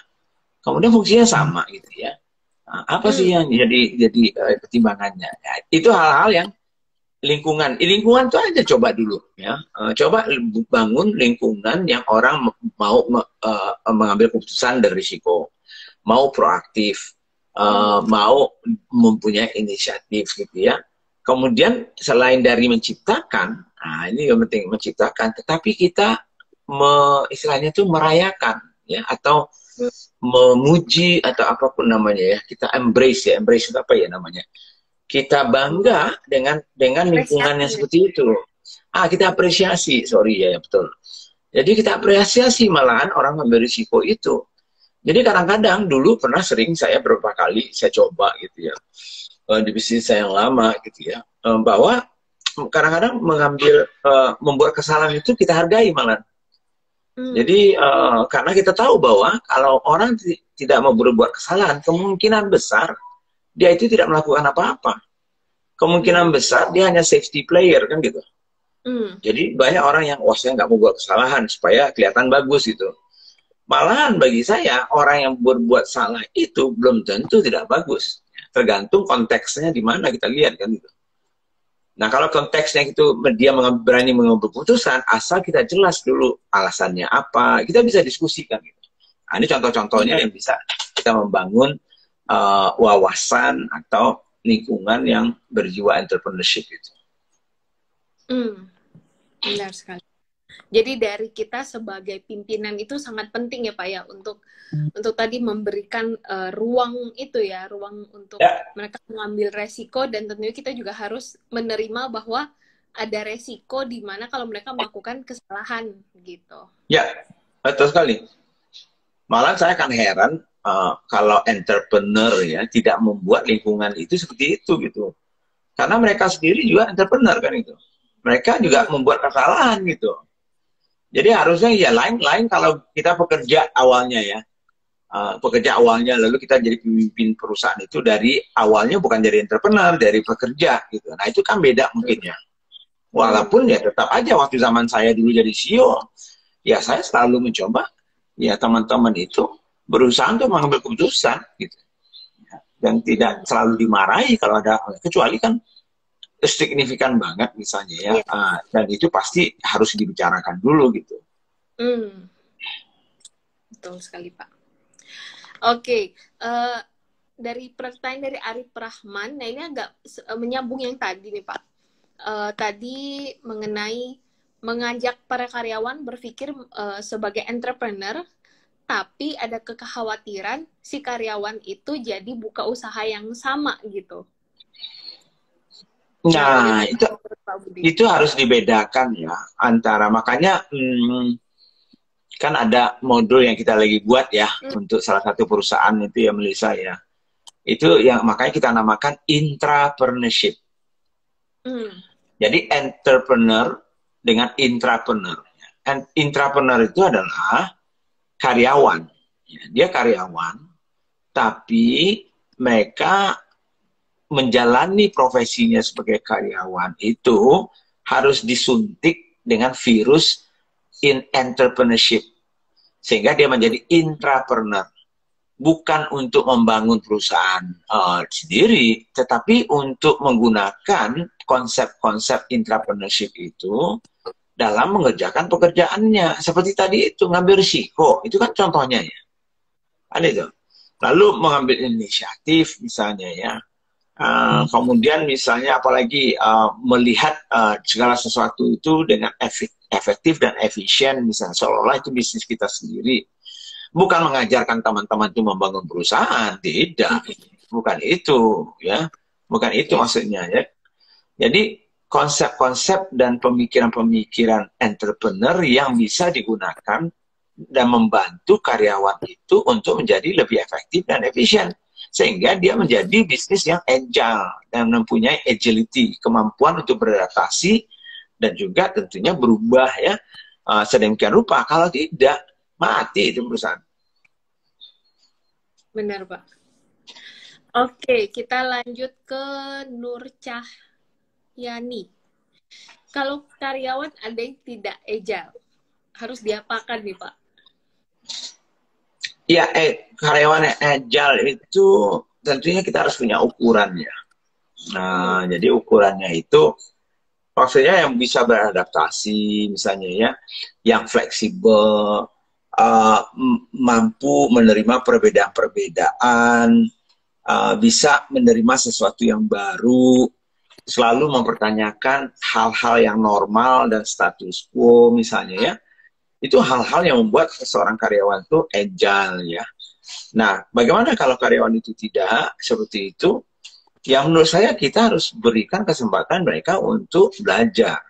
Kemudian fungsinya sama gitu ya. Nah, apa sih yang jadi pertimbangannya? Ya, itu hal-hal yang lingkungan itu aja coba dulu ya. Coba bangun lingkungan yang orang mau mengambil keputusan dan risiko, mau proaktif, mau mempunyai inisiatif gitu ya. Kemudian selain dari menciptakan, nah ini yang penting menciptakan, tetapi kita istilahnya itu merayakan ya, atau memuji atau apapun namanya ya, kita embrace ya, embrace itu apa ya namanya? Kita bangga dengan lingkungan yang seperti itu. Kita apresiasi, sorry ya, betul. Jadi kita apresiasi malahan orang ambil risiko itu. Jadi kadang-kadang dulu pernah sering saya beberapa kali saya coba gitu ya, di bisnis saya yang lama gitu ya, bahwa kadang-kadang membuat kesalahan itu kita hargai malah. Jadi karena kita tahu bahwa kalau orang tidak mau berbuat kesalahan, kemungkinan besar dia itu tidak melakukan apa-apa. Kemungkinan besar dia hanya safety player kan gitu. Jadi banyak orang yang wah saya nggak mau buat kesalahan supaya kelihatan bagus gitu. Malahan bagi saya orang yang berbuat salah itu belum tentu tidak bagus. Tergantung konteksnya di mana kita lihat kan gitu. Nah kalau konteksnya itu dia berani mengambil keputusan, asal kita jelas dulu alasannya apa, kita bisa diskusikan gitu. Nah, ini contoh-contohnya yang bisa kita membangun wawasan atau lingkungan yang berjiwa entrepreneurship itu. Benar sekali. Jadi dari kita sebagai pimpinan itu sangat penting ya Pak ya untuk tadi memberikan ruang itu ya, ruang untuk mereka mengambil resiko, dan tentunya kita juga harus menerima bahwa ada resiko di mana kalau mereka melakukan kesalahan gitu. Ya, betul sekali. Malah saya akan heran kalau entrepreneur ya tidak membuat lingkungan itu seperti itu gitu. Karena mereka sendiri juga entrepreneur kan itu. Mereka juga membuat kesalahan gitu. Jadi harusnya ya lain kalau kita pekerja awalnya ya. Pekerja awalnya lalu kita jadi pemimpin perusahaan itu dari awalnya bukan jadi entrepreneur, dari pekerja gitu. Nah itu kan beda mungkin ya. Walaupun ya tetap aja waktu zaman saya dulu jadi CEO, ya saya selalu mencoba ya teman-teman itu berusaha untuk mengambil keputusan gitu. Dan tidak selalu dimarahi kalau ada, kecuali kan signifikan banget misalnya ya, dan itu pasti harus dibicarakan dulu gitu. Betul sekali Pak. Oke, dari pertanyaan dari Arif Rahman, nah ini agak menyambung yang tadi nih Pak. Tadi mengenai mengajak para karyawan berpikir sebagai entrepreneur, tapi ada kekhawatiran si karyawan itu jadi buka usaha yang sama gitu. Nah, itu harus dibedakan ya antara, makanya kan ada modul yang kita lagi buat ya untuk salah satu perusahaan itu ya Melissa ya. Itu yang makanya kita namakan intrapreneurship. Jadi entrepreneur dengan intrapreneur. Intrapreneur itu adalah karyawan. Dia karyawan, tapi mereka menjalani profesinya sebagai karyawan itu harus disuntik dengan virus entrepreneurship. Sehingga dia menjadi intrapreneur. Bukan untuk membangun perusahaan sendiri, tetapi untuk menggunakan konsep-konsep intrapreneurship itu dalam mengerjakan pekerjaannya. Seperti tadi itu, ngambil risiko. Itu kan contohnya ya. Ada itu. Lalu mengambil inisiatif misalnya ya. Kemudian misalnya apalagi melihat segala sesuatu itu dengan efektif dan efisien, misalnya seolah-olah itu bisnis kita sendiri. Bukan mengajarkan teman-teman itu membangun perusahaan, tidak, bukan itu ya, bukan itu maksudnya ya. Jadi konsep-konsep dan pemikiran-pemikiran entrepreneur yang bisa digunakan dan membantu karyawan itu untuk menjadi lebih efektif dan efisien. Sehingga dia menjadi bisnis yang agile dan mempunyai agility, kemampuan untuk beradaptasi dan juga tentunya berubah ya sedemikian rupa. Kalau tidak, mati itu perusahaan. Benar Pak. Oke, kita lanjut ke Nur Cahyani. Kalau karyawan ada yang tidak agile, harus diapakan nih Pak? Ya, karyawan yang agile itu tentunya kita harus punya ukurannya. Nah, jadi ukurannya itu maksudnya yang bisa beradaptasi, misalnya ya, yang fleksibel, mampu menerima perbedaan-perbedaan, bisa menerima sesuatu yang baru, selalu mempertanyakan hal-hal yang normal dan status quo misalnya ya. Itu hal-hal yang membuat seorang karyawan itu agile ya. Nah, bagaimana kalau karyawan itu tidak seperti itu? Ya menurut saya kita harus berikan kesempatan mereka untuk belajar.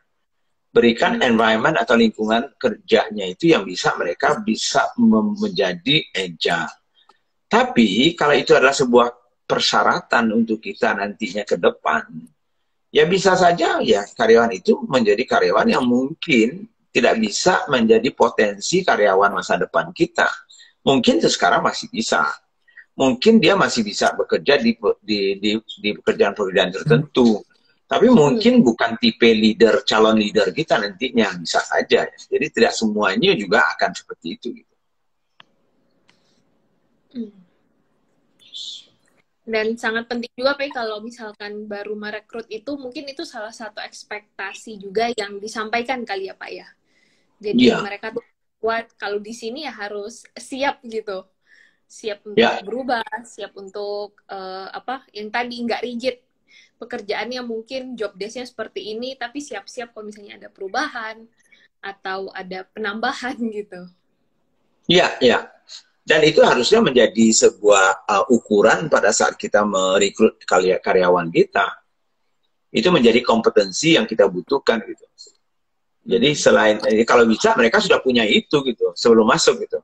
Berikan environment atau lingkungan kerjanya itu yang bisa mereka bisa menjadi agile. Tapi kalau itu adalah sebuah persyaratan untuk kita nantinya ke depan, ya bisa saja ya karyawan itu menjadi karyawan yang mungkin tidak bisa menjadi potensi karyawan masa depan kita. Mungkin sekarang masih bisa. Mungkin dia masih bisa bekerja di pekerjaan-pekerjaan tertentu. Tapi mungkin bukan tipe leader, calon leader kita nantinya. Bisa saja. Jadi tidak semuanya juga akan seperti itu. Dan sangat penting juga, Pak, kalau misalkan baru merekrut itu, mungkin itu salah satu ekspektasi juga yang disampaikan kali ya, Pak ya. Jadi mereka tuh buat kalau di sini ya harus siap gitu. Siap untuk berubah, siap untuk yang tadi nggak rigid pekerjaannya, mungkin job desk-nya seperti ini, tapi siap-siap kalau misalnya ada perubahan atau ada penambahan gitu. Iya, iya. Dan itu harusnya menjadi sebuah ukuran pada saat kita merekrut karyawan kita. Itu menjadi kompetensi yang kita butuhkan gitu. Jadi selain kalau bisa mereka sudah punya itu gitu sebelum masuk gitu.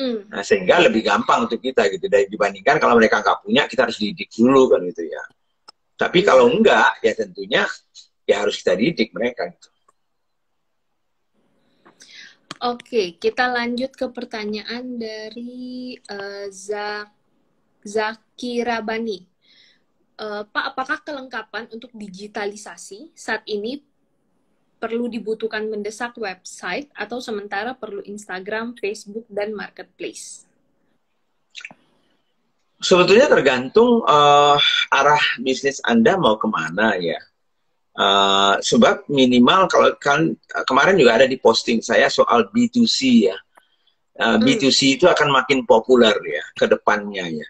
Nah, sehingga lebih gampang untuk kita gitu dibandingkan kalau mereka nggak punya, kita harus didik dulu kan gitu ya. Tapi kalau enggak ya tentunya ya harus kita didik mereka gitu. Oke, kita lanjut ke pertanyaan dari Zakira Bani. Pak, apakah kelengkapan untuk digitalisasi saat ini perlu dibutuhkan mendesak website atau sementara perlu Instagram, Facebook, dan Marketplace? Sebetulnya tergantung arah bisnis Anda mau kemana ya. Sebab minimal kalau kan kemarin juga ada di posting saya soal B2C ya. B2C itu akan makin populer ya ke depannya ya.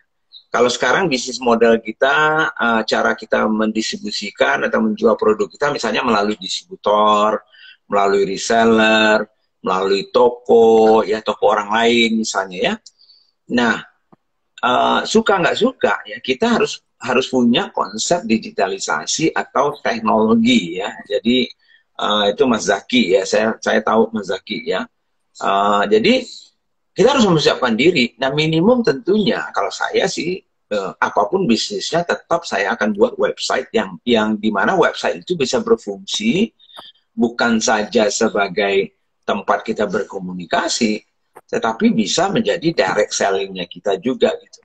Kalau sekarang bisnis model kita, cara kita mendistribusikan atau menjual produk kita misalnya melalui distributor, melalui reseller, melalui toko, ya toko orang lain misalnya ya. Nah, suka nggak suka ya kita harus punya konsep digitalisasi atau teknologi ya. Jadi itu Mas Zaki ya, saya tahu Mas Zaki ya. Jadi kita harus mempersiapkan diri. Nah, minimum tentunya kalau saya sih apapun bisnisnya tetap saya akan buat website yang dimana website itu bisa berfungsi bukan saja sebagai tempat kita berkomunikasi, tetapi bisa menjadi direct selling-nya kita juga gitu.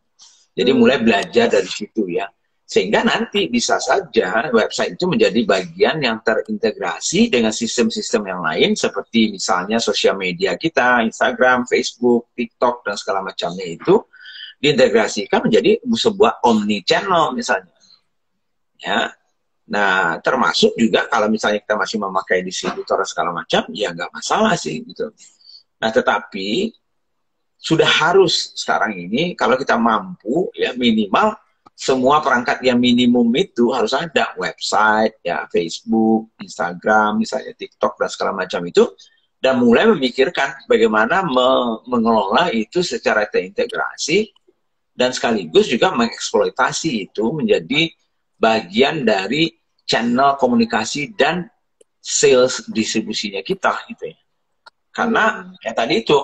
Jadi mulai belajar dari situ ya. Sehingga nanti bisa saja website itu menjadi bagian yang terintegrasi dengan sistem-sistem yang lain seperti misalnya sosial media kita, Instagram, Facebook, TikTok, dan segala macamnya itu diintegrasikan menjadi sebuah omni-channel misalnya. Ya. Nah, termasuk juga kalau misalnya kita masih memakai distributor segala macam, ya nggak masalah sih gitu. Nah, tetapi sudah harus sekarang ini kalau kita mampu ya minimal semua perangkat yang minimum itu harus ada website, ya Facebook, Instagram, misalnya TikTok dan segala macam itu, dan mulai memikirkan bagaimana mengelola itu secara terintegrasi dan sekaligus juga mengeksploitasi itu menjadi bagian dari channel komunikasi dan sales distribusinya kita gitu ya. Karena kayak tadi itu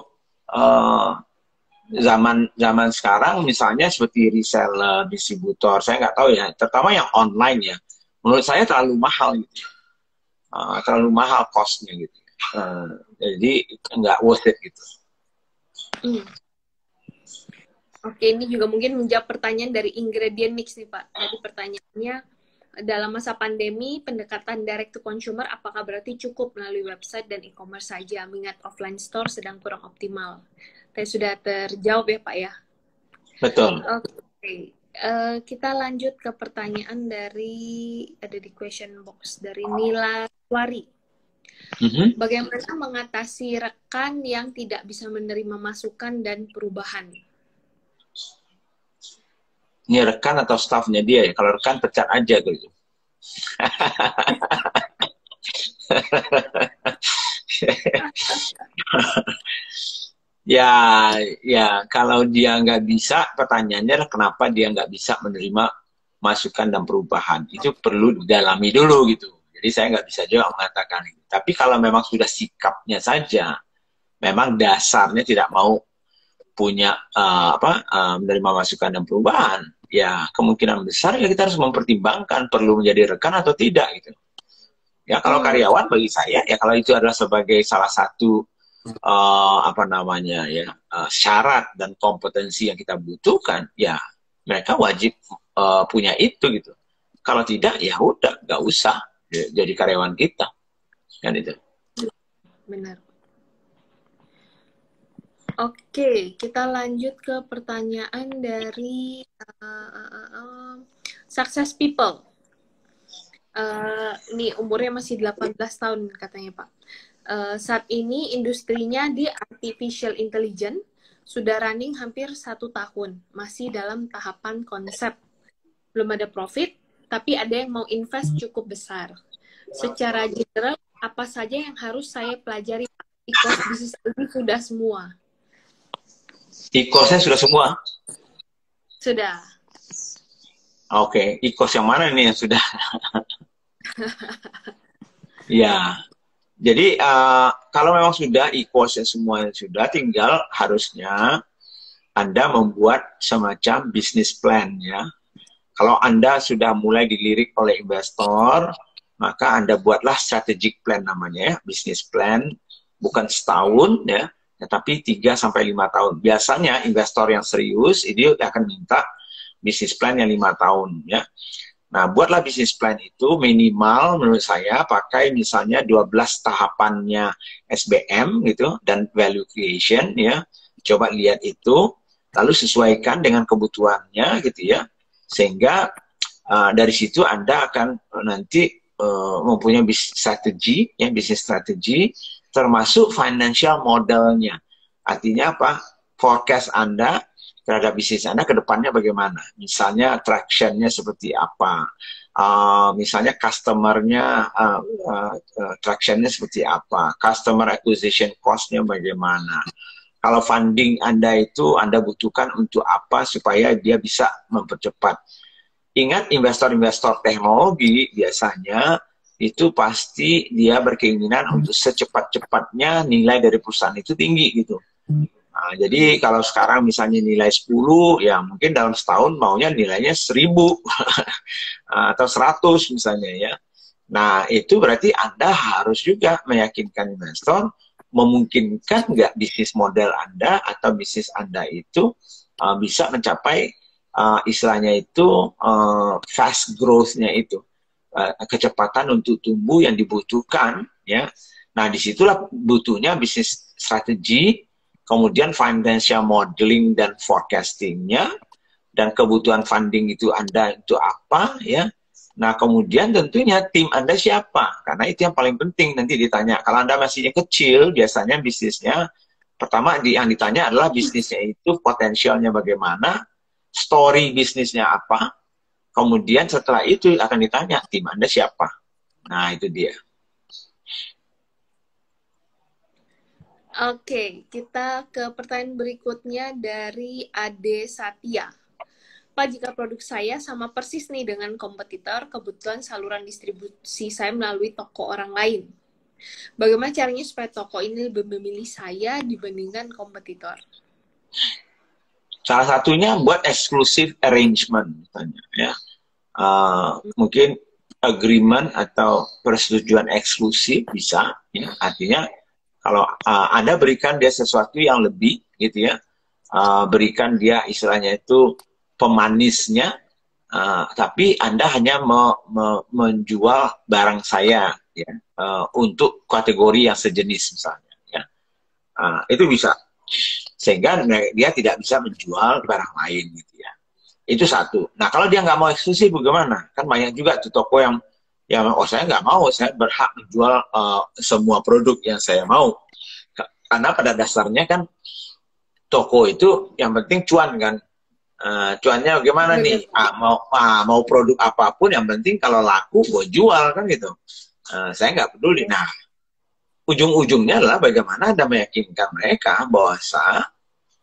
zaman sekarang misalnya seperti reseller, distributor, saya nggak tahu ya, terutama yang online ya, menurut saya terlalu mahal gitu, terlalu mahal costnya gitu, jadi nggak worth it gitu. Oke, ini juga mungkin menjawab pertanyaan dari Ingredient Mix nih Pak. Tadi pertanyaannya, dalam masa pandemi, pendekatan direct to consumer apakah berarti cukup melalui website dan e-commerce saja, mengingat offline store sedang kurang optimal? Tadi sudah terjawab ya Pak ya? Betul. Oke, kita lanjut ke pertanyaan dari, ada di question box, dari Nila Wari. Bagaimana mengatasi rekan yang tidak bisa menerima masukan dan perubahan? Ini rekan atau staffnya dia ya? Kalau rekan pecat aja gitu. Ya, ya kalau dia nggak bisa, pertanyaannya adalah kenapa dia nggak bisa menerima masukan dan perubahan. Itu perlu didalami dulu gitu. Jadi saya nggak bisa juga mengatakan itu. Tapi kalau memang sudah sikapnya saja, memang dasarnya tidak mau punya menerima masukan dan perubahan, ya kemungkinan besar ya kita harus mempertimbangkan perlu menjadi rekan atau tidak gitu. Ya kalau karyawan bagi saya ya kalau itu adalah sebagai salah satu syarat dan kompetensi yang kita butuhkan, ya mereka wajib punya itu gitu. Kalau tidak ya udah nggak usah jadi karyawan kita kan itu. Benar. Oke, kita lanjut ke pertanyaan dari Success People. Ini umurnya masih 18 tahun katanya Pak. Saat ini industrinya di artificial intelligence sudah running hampir 1 tahun, masih dalam tahapan konsep. Belum ada profit, tapi ada yang mau invest cukup besar. Secara general, apa saja yang harus saya pelajari? E-course bisnis ini sudah semua. E-course-nya sudah semua? Sudah. Oke, e-course yang mana nih yang sudah? Ya, jadi kalau memang sudah e-course semuanya sudah, tinggal harusnya Anda membuat semacam business plan ya. Kalau Anda sudah mulai dilirik oleh investor, maka Anda buatlah strategic plan namanya ya, business plan, bukan setahun ya, tapi 3-5 tahun. Biasanya investor yang serius ini akan minta bisnis plan yang 5 tahun ya. Nah, buatlah bisnis plan itu minimal menurut saya pakai misalnya 12 tahapannya SBM gitu dan value creation ya. Coba lihat itu, lalu sesuaikan dengan kebutuhannya gitu ya. Sehingga dari situ Anda akan nanti mempunyai bisnis strategi termasuk financial modelnya. Artinya apa? Forecast Anda terhadap bisnis Anda ke depannya bagaimana. Misalnya traction-nya seperti apa. Misalnya customer-nya traction-nya seperti apa. Customer acquisition cost-nya bagaimana. Kalau funding Anda itu Anda butuhkan untuk apa supaya dia bisa mempercepat. Ingat investor-investor teknologi biasanya itu pasti dia berkeinginan untuk secepat-cepatnya nilai dari perusahaan itu tinggi gitu. Nah, jadi kalau sekarang misalnya nilai 10, ya mungkin dalam setahun maunya nilainya 1000 atau 100 misalnya ya. Nah, itu berarti Anda harus juga meyakinkan investor, memungkinkan nggak bisnis model Anda atau bisnis Anda itu bisa mencapai istilahnya itu fast growth-nya itu. Kecepatan untuk tumbuh yang dibutuhkan ya. Nah, disitulah butuhnya bisnis strategi, kemudian financial modeling dan forecastingnya, dan kebutuhan funding itu Anda itu apa ya. Nah kemudian tentunya tim Anda siapa, karena itu yang paling penting nanti ditanya. Kalau Anda masih kecil, biasanya bisnisnya pertama yang ditanya adalah bisnisnya itu potensialnya bagaimana, story bisnisnya apa, kemudian setelah itu akan ditanya tim Anda siapa. Nah itu dia. Oke, kita ke pertanyaan berikutnya dari Ade Satya. Pak, jika produk saya sama persis nih dengan kompetitor, kebetulan saluran distribusi saya melalui toko orang lain. Bagaimana caranya supaya toko ini lebih memilih saya dibandingkan kompetitor? Salah satunya buat exclusive arrangement, misalnya, ya. Mungkin agreement atau persetujuan eksklusif bisa, ya. Artinya kalau Anda berikan dia sesuatu yang lebih, gitu ya, berikan dia istilahnya itu pemanisnya, tapi Anda hanya menjual barang saya, ya, untuk kategori yang sejenis misalnya, ya, itu bisa, sehingga dia tidak bisa menjual barang lain, gitu ya. Itu satu. Nah kalau dia nggak mau eksklusif bagaimana? Kan banyak juga tuh toko yang oh saya nggak mau, saya berhak menjual semua produk yang saya mau. Karena pada dasarnya kan toko itu yang penting cuan kan. Cuannya bagaimana nih? Mau produk apapun yang penting kalau laku gue jual kan gitu. Saya nggak peduli. Nah ujung-ujungnya adalah bagaimana Anda meyakinkan mereka bahwa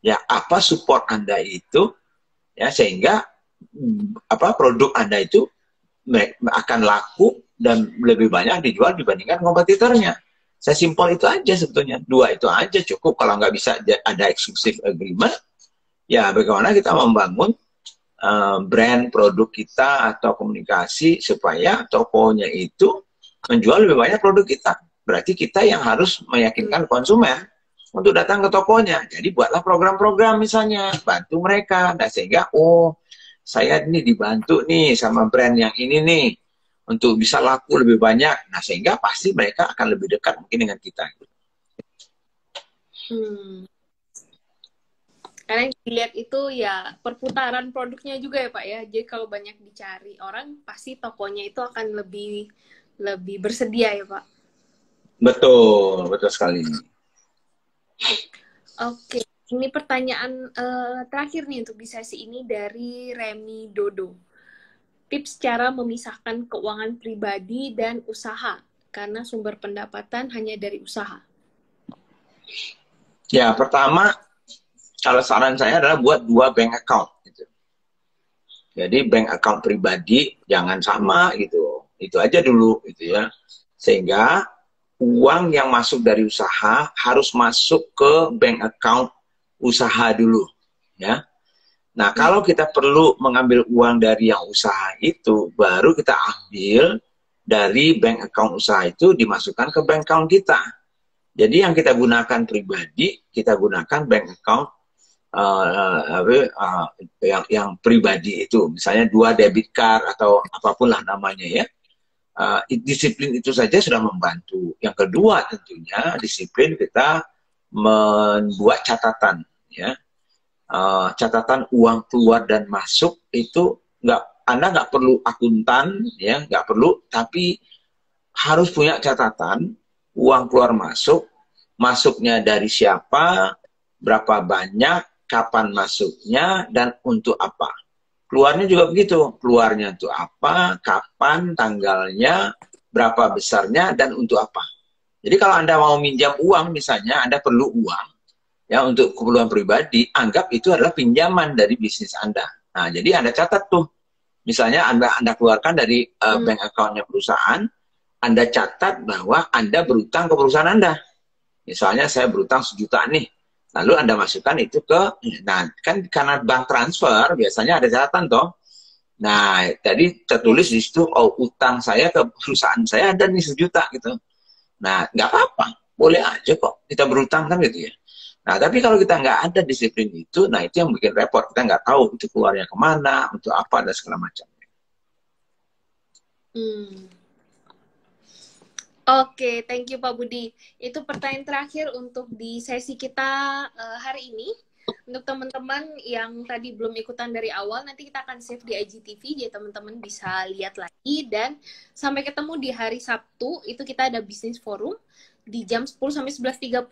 ya apa support Anda itu, ya sehingga produk Anda itu akan laku dan lebih banyak dijual dibandingkan kompetitornya. Saya simpel itu aja sebetulnya. Dua itu aja cukup. Kalau nggak bisa ada exclusive agreement, ya bagaimana kita membangun brand produk kita atau komunikasi supaya tokonya itu menjual lebih banyak produk kita. Berarti kita yang harus meyakinkan konsumen untuk datang ke tokonya. Jadi buatlah program-program misalnya, bantu mereka. Nah, sehingga, oh saya ini dibantu nih sama brand yang ini nih, untuk bisa laku lebih banyak. Nah, sehingga pasti mereka akan lebih dekat mungkin dengan kita. Karena yang dilihat itu ya perputaran produknya juga ya Pak ya. Jadi kalau banyak dicari orang, pasti tokonya itu akan lebih bersedia ya Pak. Betul, betul sekali. Oke, ini pertanyaan terakhir nih untuk di sesi ini dari Remy Dodo. Tips cara memisahkan keuangan pribadi dan usaha, karena sumber pendapatan hanya dari usaha. Ya, pertama, kalau saran saya adalah buat 2 bank account. Gitu. Jadi bank account pribadi jangan sama gitu. Itu aja dulu gitu ya. Sehingga uang yang masuk dari usaha harus masuk ke bank account usaha dulu, ya. Nah, kalau kita perlu mengambil uang dari yang usaha itu, baru kita ambil dari bank account usaha itu dimasukkan ke bank account kita. Jadi yang kita gunakan pribadi, kita gunakan bank account yang pribadi itu, misalnya 2 debit card atau apapun lah namanya ya. Disiplin itu saja sudah membantu. Yang kedua tentunya disiplin kita membuat catatan, ya. Catatan uang keluar dan masuk itu Anda nggak perlu akuntan, ya, nggak perlu, tapi harus punya catatan uang keluar masuk, masuknya dari siapa, berapa banyak, kapan masuknya, dan untuk apa. Keluarnya juga begitu, keluarnya untuk apa, kapan, tanggalnya, berapa besarnya, dan untuk apa. Jadi kalau Anda mau minjam uang misalnya, Anda perlu uang ya untuk keperluan pribadi, anggap itu adalah pinjaman dari bisnis Anda. Nah, jadi Anda catat tuh. Misalnya Anda keluarkan dari bank account-nya perusahaan, Anda catat bahwa Anda berutang ke perusahaan Anda. Misalnya saya berutang 1 juta nih. Lalu Anda masukkan itu nah kan karena bank transfer biasanya ada catatan toh. Nah, tadi tertulis di situ, oh utang saya ke perusahaan saya ada nih 1 juta gitu. Nah, nggak apa-apa, boleh aja kok kita berutang kan gitu ya. Nah, tapi kalau kita nggak ada disiplin itu, nah itu yang bikin repot. Kita nggak tahu itu keluarnya kemana, untuk apa, dan segala macam. Oke, thank you Pak Budi. Itu pertanyaan terakhir untuk di sesi kita hari ini. Untuk teman-teman yang tadi belum ikutan dari awal, nanti kita akan save di IGTV, jadi teman-teman bisa lihat lagi. Dan sampai ketemu di hari Sabtu, itu kita ada Business Forum di jam 10 sampai 11.30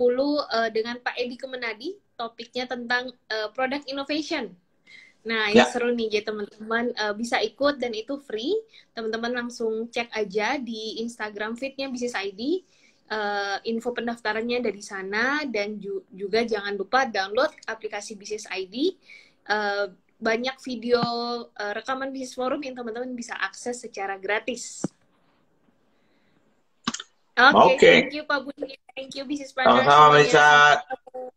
dengan Pak Edi Kemenadi. Topiknya tentang product innovation. Nah, ini seru nih, jadi teman-teman bisa ikut dan itu free. Teman-teman langsung cek aja di Instagram feed-nya Business ID. Info pendaftarannya dari sana, dan juga jangan lupa download aplikasi Business ID. Banyak video rekaman Business Forum yang teman-teman bisa akses secara gratis. Oke, thank you Pak Budi, thank you Business Partner. Sama-sama Melisa.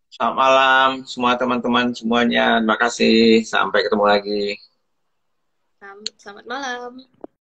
Selamat malam semua teman-teman semuanya. Terima kasih. Sampai ketemu lagi. Selamat malam.